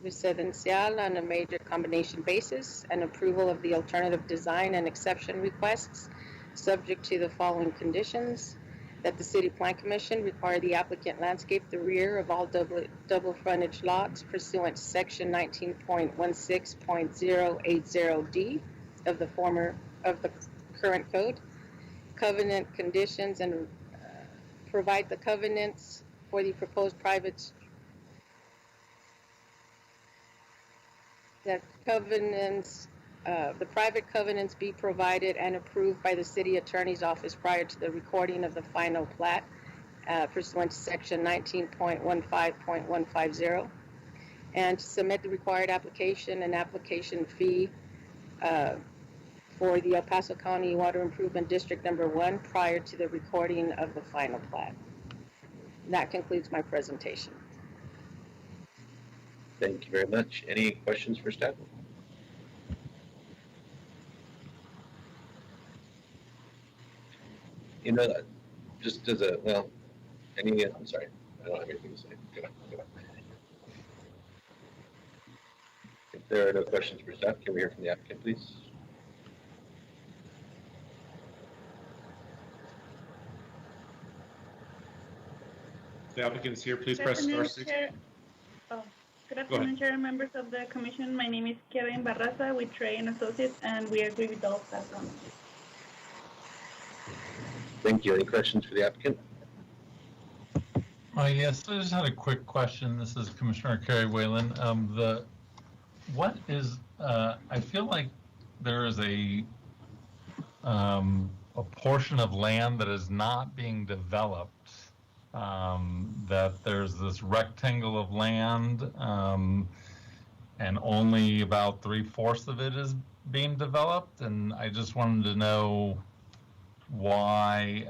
residencial on a major combination basis, and approval of the alternative design and exception requests, subject to the following conditions: that the City Plan Commission require the applicant landscape the rear of all double frontage lots pursuant to section 19.16.080D of the current code, covenant conditions, and provide the covenants for the proposed private the private covenants be provided and approved by the city attorney's office prior to the recording of the final plat pursuant to section 19.15.150, and to submit the required application and application fee for the El Paso County Water Improvement District Number 1 prior to the recording of the final plat. That concludes my presentation. Thank you very much. Any questions for staff? You know, just as a, well, I'm sorry, I don't have anything to say. Go on. If there are no questions for staff, can we hear from the applicant, please? The applicant's here, please press star 6. Good afternoon, Chair and members of the Commission. My name is Kevin Barraza with Trey and Associates, and we agree with all staff comments. Thank you. Any questions for the applicant? Yes, I just had a quick question. This is Commissioner Kerry Whalen. I feel like there is a portion of land that is not being developed. That there's this rectangle of land, and only about 3/4 of it is being developed, and I just wanted to know why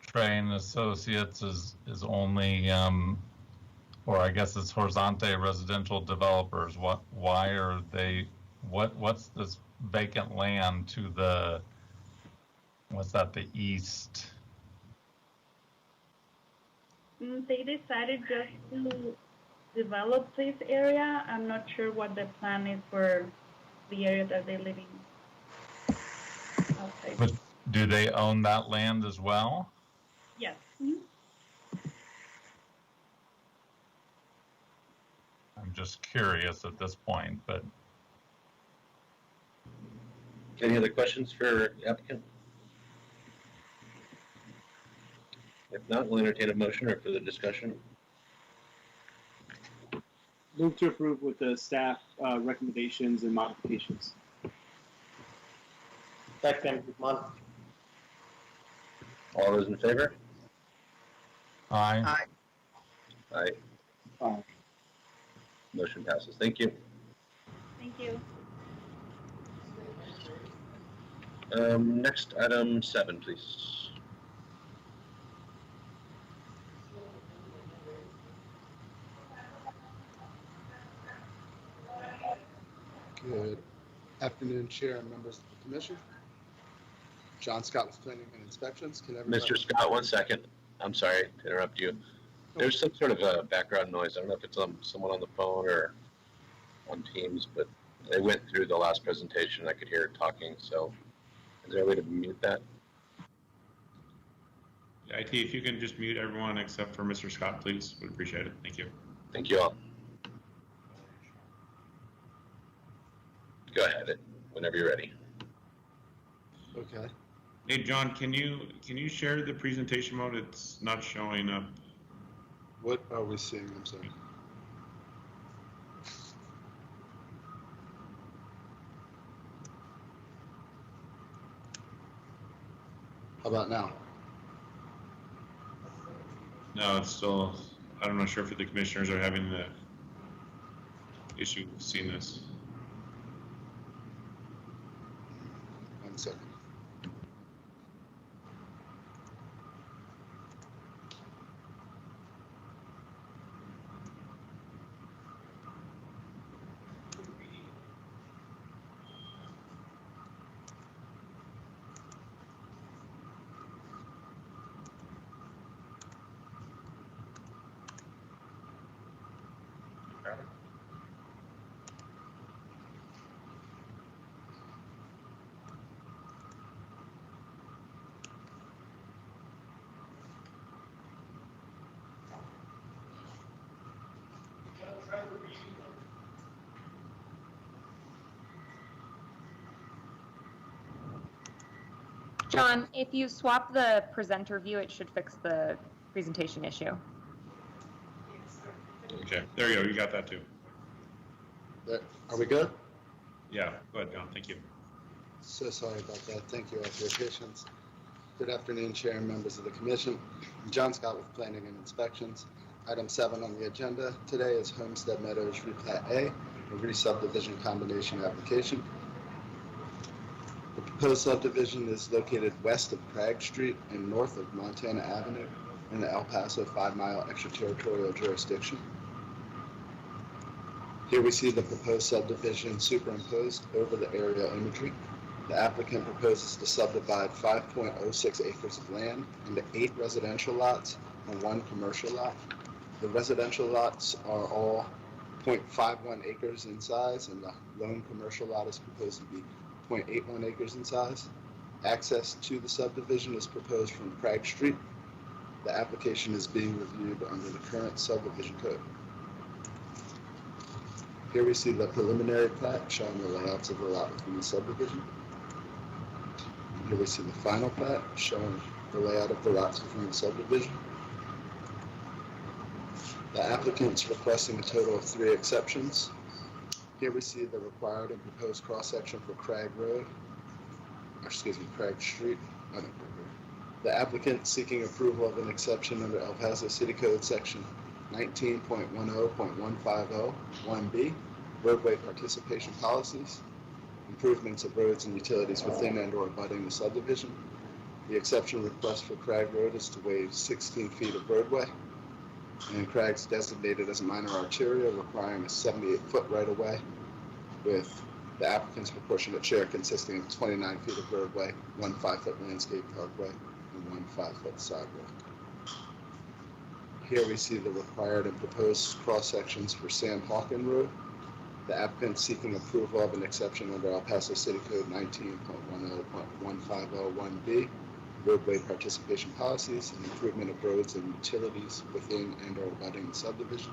Trey and Associates is only, or I guess it's Horizonte Residential Developers. Why are they? What's this vacant land to the? What's that? The east. They decided just to develop this area. I'm not sure what the plan is for the area that they live in. Okay. But do they own that land as well? Yes. I'm just curious at this point, but. Any other questions for the applicant? If not, we'll entertain a motion or further discussion. Move to approve with the staff recommendations and modifications. Second, Guzman. All those in favor? Aye. Aye. Aye. Motion passes. Thank you. Thank you. Next, item 7, please. Good afternoon, Chair and members of the Commission. John Scott with Planning and Inspections. Can everybody... Mr. Scott, 1 second. I'm sorry to interrupt you. There's some sort of a background noise. I don't know if it's someone on the phone or on Teams, but they went through the last presentation. I could hear it talking. So is there a way to mute that? IT, if you can just mute everyone except for Mr. Scott, please. Would appreciate it. Thank you. Thank you all. Go ahead whenever you're ready. Okay. Hey, John, can you share the presentation mode? It's not showing up. What are we seeing? I'm sorry. How about now? No, it's still, I'm not sure if the commissioners are having the issue seeing this. 1 second. John, if you swap the presenter view, it should fix the presentation issue. Okay, there you go. You got that too. Are we good? Yeah, go ahead, John. Thank you. So sorry about that. Thank you all for your patience. Good afternoon, Chair and members of the Commission. I'm John Scott with Planning and Inspections. Item 7 on the agenda today is Homestead Meadows Replat A, a re-subdivision combination application. The proposed subdivision is located west of Craig Street and north of Montana Avenue in the El Paso 5-mile extraterritorial jurisdiction. Here we see the proposed subdivision superimposed over the aerial imagery. The applicant proposes to subdivide 5.06 acres of land into 8 residential lots and 1 commercial lot. The residential lots are all 0.51 acres in size, and the lone commercial lot is proposed to be 0.81 acres in size. Access to the subdivision is proposed from Craig Street. The application is being reviewed under the current subdivision code. Here we see the preliminary plat showing the layouts of the lot within the subdivision. And here we see the final plat showing the layout of the lots within the subdivision. The applicant is requesting a total of 3 exceptions. Here we see the required and proposed cross-section for Craig Street. The applicant seeking approval of an exception under El Paso City Code Section 19.10.150 1B, roadway participation policies, improvements of roads and utilities within and or abutting the subdivision. The exception request for Craig Road is to waive 16 feet of roadway, and Craig's designated as a minor arterial, requiring a 78-foot right-of-way, with the applicant's proportionate share consisting of 29 feet of roadway, 1 5-foot landscape parkway, and 1 5-foot sidewalk. Here we see the required and proposed cross-sections for Sam Hawken Road. The applicant seeking approval of an exception under El Paso City Code 19.10.150 roadway participation policies and improvement of roads and utilities within and or abutting the subdivision.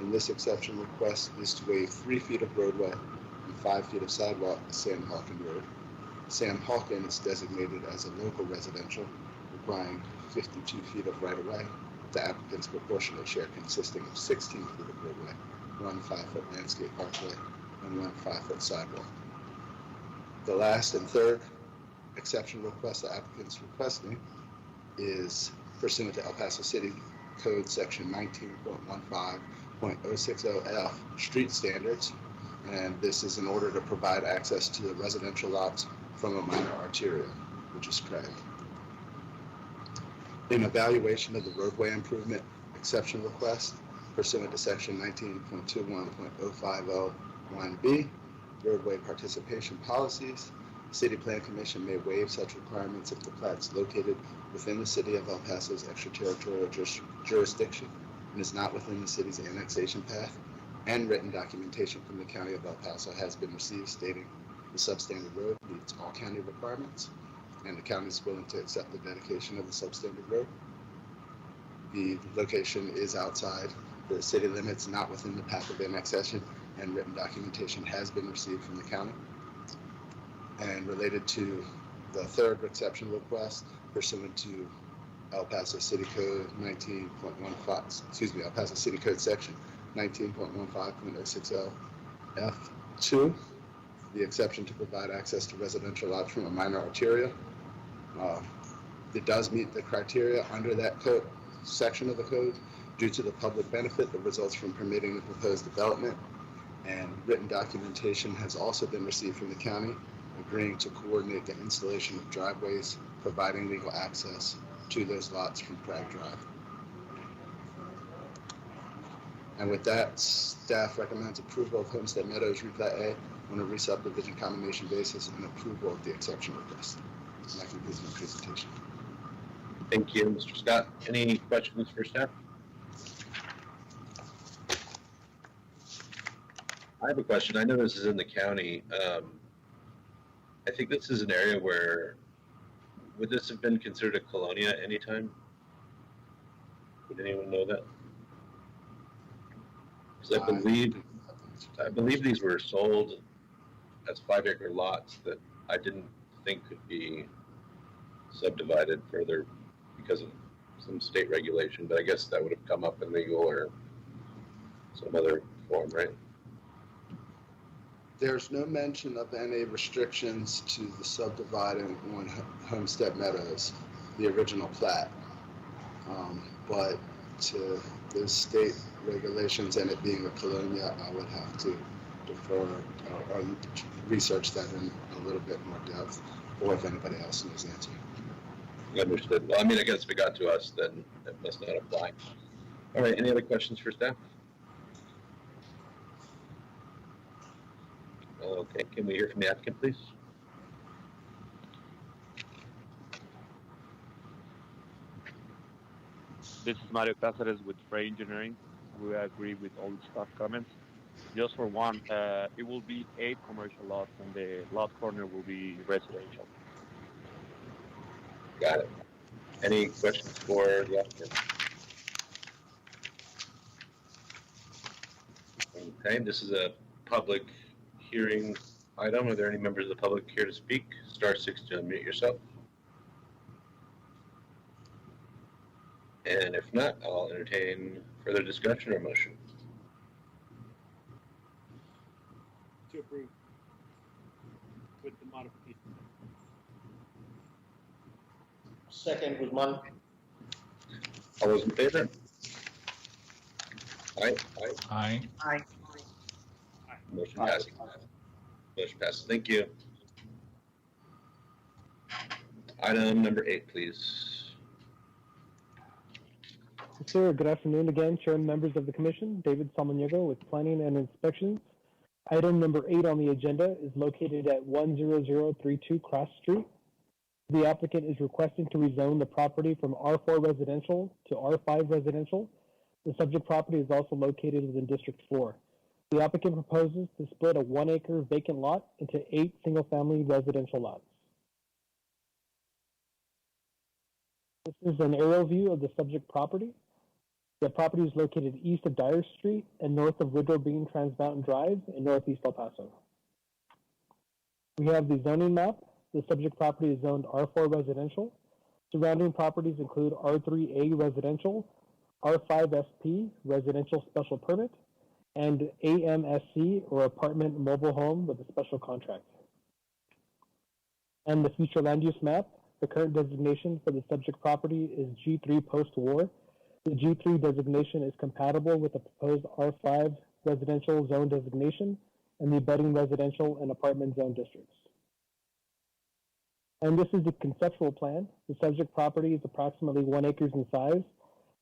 And this exception request is to waive 3 feet of roadway and 5 feet of sidewalk to Sam Hawken Road. Sam Hawken is designated as a local residential, requiring 52 feet of right-of-way, the applicant's proportionate share consisting of 16 feet of roadway, 1 5-foot landscape parkway, and 1 5-foot sidewalk. The last and third exception request the applicant's requesting is pursuant to El Paso City Code Section 19.15.060F street standards, and this is in order to provide access to the residential lots from a minor arterial, which is Craig. In evaluation of the roadway improvement exception request pursuant to Section 19.21.050(1)B, roadway participation policies, City Plan Commission may waive such requirements if the plat is located within the City of El Paso's extraterritorial jurisdiction and is not within the city's annexation path, and written documentation from the County of El Paso has been received stating the substandard road meets all county requirements, and the county is willing to accept the dedication of the substandard road. The location is outside the city limits, not within the path of annexation, and written documentation has been received from the county. And related to the third exception request pursuant to El Paso City Code 19.15, El Paso City Code Section 19.15.060F2, the exception to provide access to residential lots from a minor arterial. It does meet the criteria under that code section of the code due to the public benefit that results from permitting the proposed development, and written documentation has also been received from the county agreeing to coordinate the installation of driveways, providing legal access to those lots from Crag Drive. And with that, staff recommends approval of Homestead Meadows Replat A on a re-subdivision combination basis and approval of the exception request. And that concludes my presentation. Thank you, Mr. Scott. Any questions for staff? I have a question. I know this is in the county. I think this is an area where, would this have been considered a colonia at any time? Would anyone know that? Because I believe these were sold as 5-acre lots that I didn't think could be subdivided further because of some state regulation, but I guess that would have come up in legal or some other form, right? There's no mention of any restrictions to the subdividing on Homestead Meadows, the original plat. But to the state regulations and it being a colonia, I would have to defer or research that in a little bit more depth, or if anybody else knows the answer. Understood. Well, I mean, I guess if it got to us, then it must not apply. All right, any other questions for staff? Okay, can we hear from the applicant, please? This is Mario Cáceres with Frey Engineering. We agree with all the staff comments. Just for one, it will be 8 commercial lots and the lot corner will be residential. Got it. Any questions for the applicant? Okay, this is a public hearing item. Are there any members of the public here to speak? Star 6 to unmute yourself. And if not, I'll entertain further discussion or motion. To approve with the modification. Second, Guzman. All those in favor? Aye. Aye. Aye. Motion passes. Motion passes. Thank you. Item number 8, please. Sir, good afternoon again, Chair and members of the Commission. David Samaniego with Planning and Inspections. Item number 8 on the agenda is located at 10032 Cross Street. The applicant is requesting to rezone the property from R4 residential to R5 residential. The subject property is also located within District 4. The applicant proposes to split a 1-acre vacant lot into 8 single-family residential lots. This is an aerial view of the subject property. The property is located east of Dyer Street and north of Woodrow Bean Trans Mountain Drive in northeast El Paso. We have the zoning map. The subject property is zoned R4 residential. Surrounding properties include R3A residential, R5SP residential special permit, and AMSC or apartment mobile home with a special contract. And the future land use map, the current designation for the subject property is G3 post-war. The G3 designation is compatible with the proposed R5 residential zone designation and the abutting residential and apartment zone districts. And this is the conceptual plan. The subject property is approximately 1 acre in size.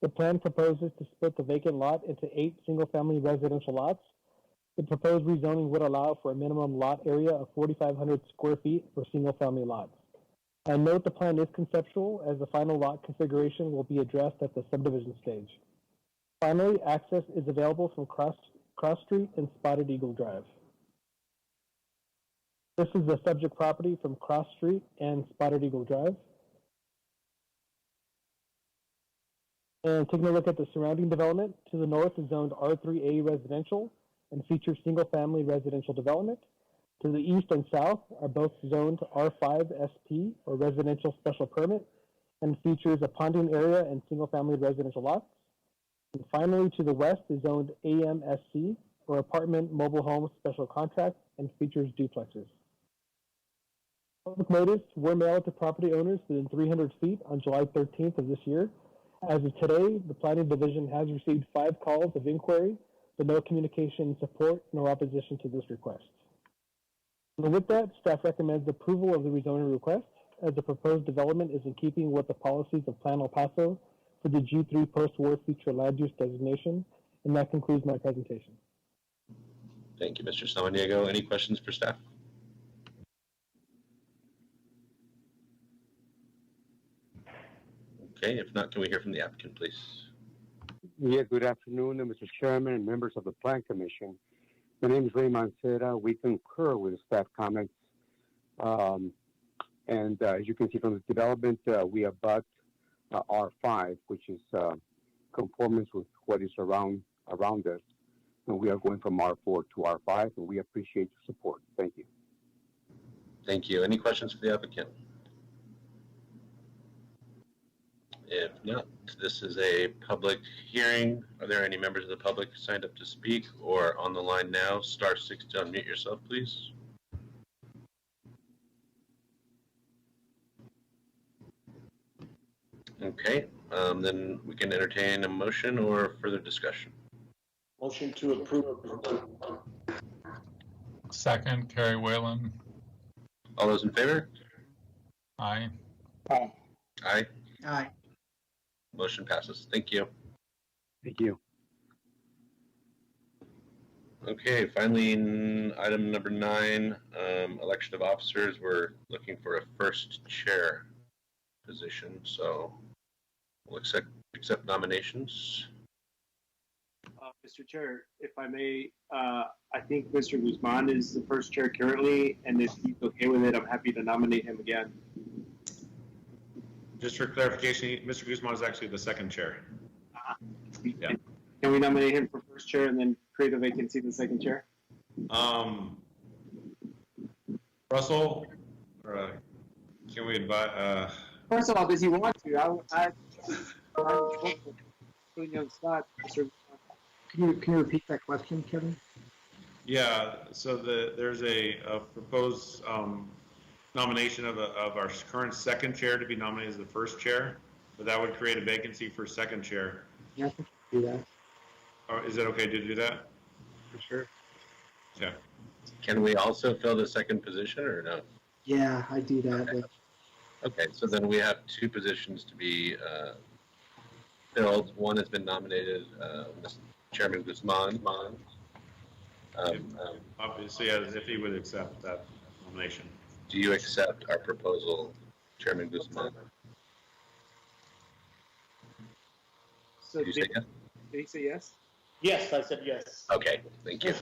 The plan proposes to split the vacant lot into 8 single-family residential lots. The proposed rezoning would allow for a minimum lot area of 4,500 square feet for single-family lots. And note the plan is conceptual, as the final lot configuration will be addressed at the subdivision stage. Finally, access is available from Cross Street and Spotted Eagle Drive. This is the subject property from Cross Street and Spotted Eagle Drive. And taking a look at the surrounding development, to the north is zoned R3A residential and features single-family residential development. To the east and south are both zoned R5SP or residential special permit and features a ponding area and single-family residential lots. And finally, to the west is zoned AMSC or apartment mobile home special contract and features duplexes. Public notice were mailed to property owners within 300 feet on July 13th of this year. As of today, the Planning Division has received 5 calls of inquiry, but no communication in support nor opposition to this request. And with that, staff recommends approval of the rezoning request, as the proposed development is in keeping with the policies of Plan El Paso for the G3 post-war future land use designation, and that concludes my presentation. Thank you, Mr. Samaniego. Any questions for staff? Okay, if not, can we hear from the applicant, please? Yeah, good afternoon, Mr. Chairman and members of the Plan Commission. My name is Ray Mancera. We concur with the staff comments. As you can see from the development, we abut R5, which is conformance with what is around us. And we are going from R4 to R5, and we appreciate your support. Thank you. Thank you. Any questions for the applicant? If not, this is a public hearing. Are there any members of the public signed up to speak or on the line now? *6 to unmute yourself, please. Okay, then we can entertain a motion or further discussion. Motion to approve. Second, Kerry Whalen. All those in favor? Aye. Aye. Aye. Aye. Motion passes. Thank you. Thank you. Okay, finally, item number 9, election of officers. We're looking for a first chair position, so we'll accept nominations. Mr. Chair, if I may, I think Mr. Guzman is the first chair currently, and if he's okay with it, I'm happy to nominate him again. Just for clarification, Mr. Guzman is actually the second chair. Yeah. Can we nominate him for first chair and then create a vacancy in the second chair? Russell, or can we invite? First of all, does he want to? I putting you on the spot, Mr. Can you repeat that question, Kevin? Yeah. So there's a proposed nomination of our current second chair to be nominated as the first chair, but that would create a vacancy for second chair. Yeah, I think we can do that. Or is it okay to do that? For sure. Yeah. Can we also fill the second position or no? Yeah, I do that. Okay. Okay, so then we have 2 positions to be filled. One has been nominated, Chairman Guzman. Obviously, as if he would accept that nomination. Do you accept our proposal, Chairman Guzman? So did you say yes? Did he say yes? Yes, I said yes. Okay, thank you.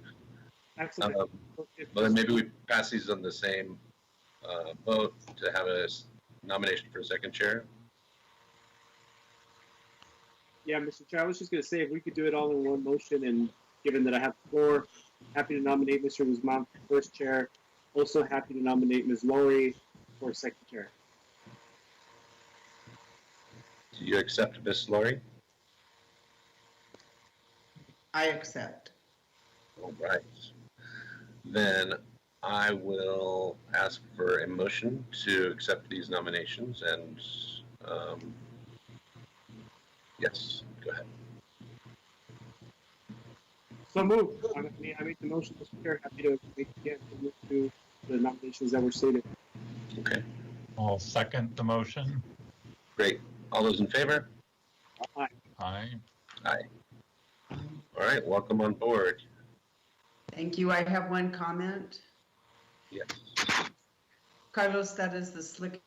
Excellent. Well, then maybe we pass these on the same vote to have a nomination for a second chair. Yeah, Mr. Chair, I was just going to say if we could do it all in one motion, and given that I have the floor, happy to nominate Mr. Guzman for first chair. Also happy to nominate Ms. Lowry for second chair. Do you accept, Ms. Laurie? I accept. All right. Then I will ask for a motion to accept these nominations and, yes, go ahead. So moved. I made the motion, Mr. Chair. Happy to make again to move to the nominations that were stated. Okay, I'll second the motion. great. All those in favor? Aye. Aye. Aye. All right, welcome on board. Thank you. I have one comment. Yes. Carlos, that is the slickest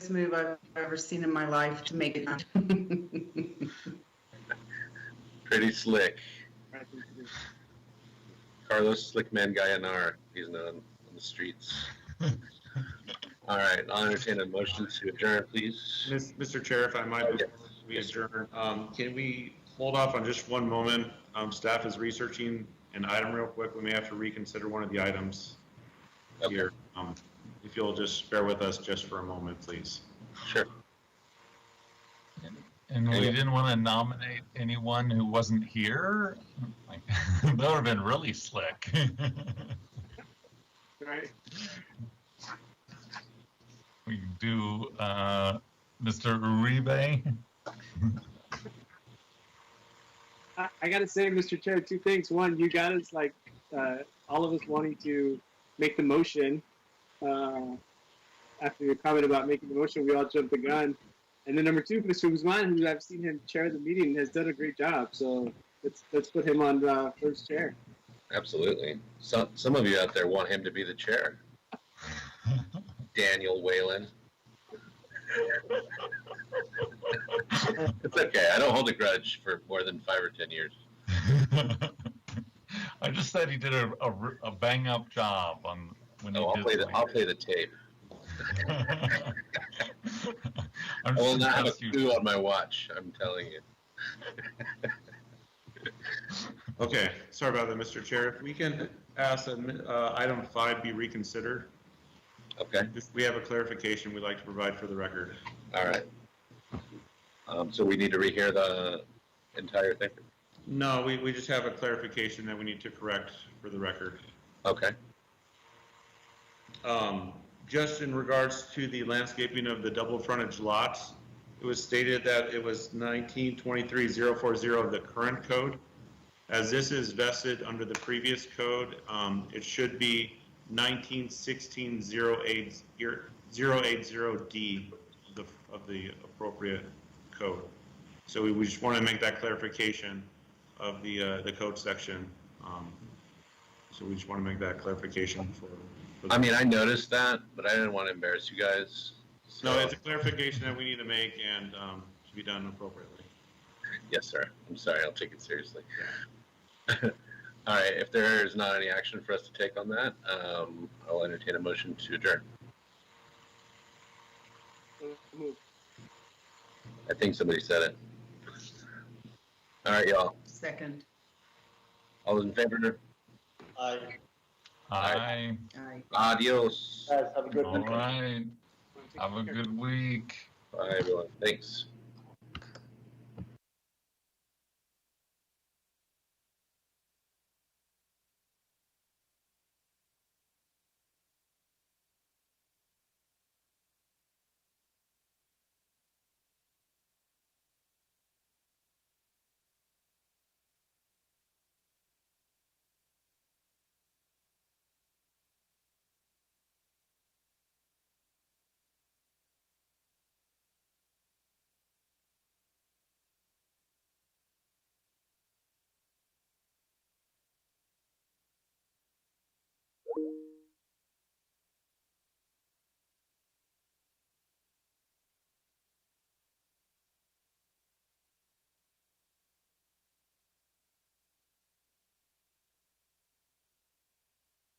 move I've ever seen in my life to make it done. Pretty slick. Carlos Slickman Gallanar, he's known on the streets. All right, I'll entertain a motion to adjourn, please. Mr. Chair, if I might, before we adjourn, can we hold off on just one moment? Staff is researching an item real quick. We may have to reconsider one of the items here. If you'll just bear with us just for a moment, please. Sure. And we didn't want to nominate anyone who wasn't here. Like, that would have been really slick. Right. We can do Mr. Uribe. I gotta say, Mr. Chair, two things. One, you got us like all of us wanting to make the motion. After your comment about making the motion, we all jumped the gun. And then number two, Mr. Guzman, who I've seen him chair the meeting, has done a great job. So let's put him on first chair. Absolutely. Some of you out there want him to be the chair. Daniel Whalen. It's okay. I don't hold a grudge for more than 5 or 10 years. I just said he did a bang up job on when he did. I'll play the tape. I will not have a clue on my watch. I'm telling you. Okay, sorry about that, Mr. Chair. If we can ask that item 5 be reconsidered. Okay. We have a clarification we'd like to provide for the record. All right. So we need to rehear the entire thing? No, we just have a clarification that we need to correct for the record. Okay. Just in regards to the landscaping of the double frontage lots, it was stated that it was 1923-040 of the current code. As this is vested under the previous code, it should be 1916-080D of the appropriate code. So we just want to make that clarification of the code section. So we just want to make that clarification for I mean, I noticed that, but I didn't want to embarrass you guys. So. No, it's a clarification that we need to make and to be done appropriately. Yes, sir. I'm sorry. I'll take it seriously. Yeah. All right. If there is not any action for us to take on that, I'll entertain a motion to adjourn. I think somebody said it. All right, y'all. Second. All those in favor? Aye. Aye. Aye. Adios. Guys, have a good All right. Have a good week. Bye, everyone. Thanks.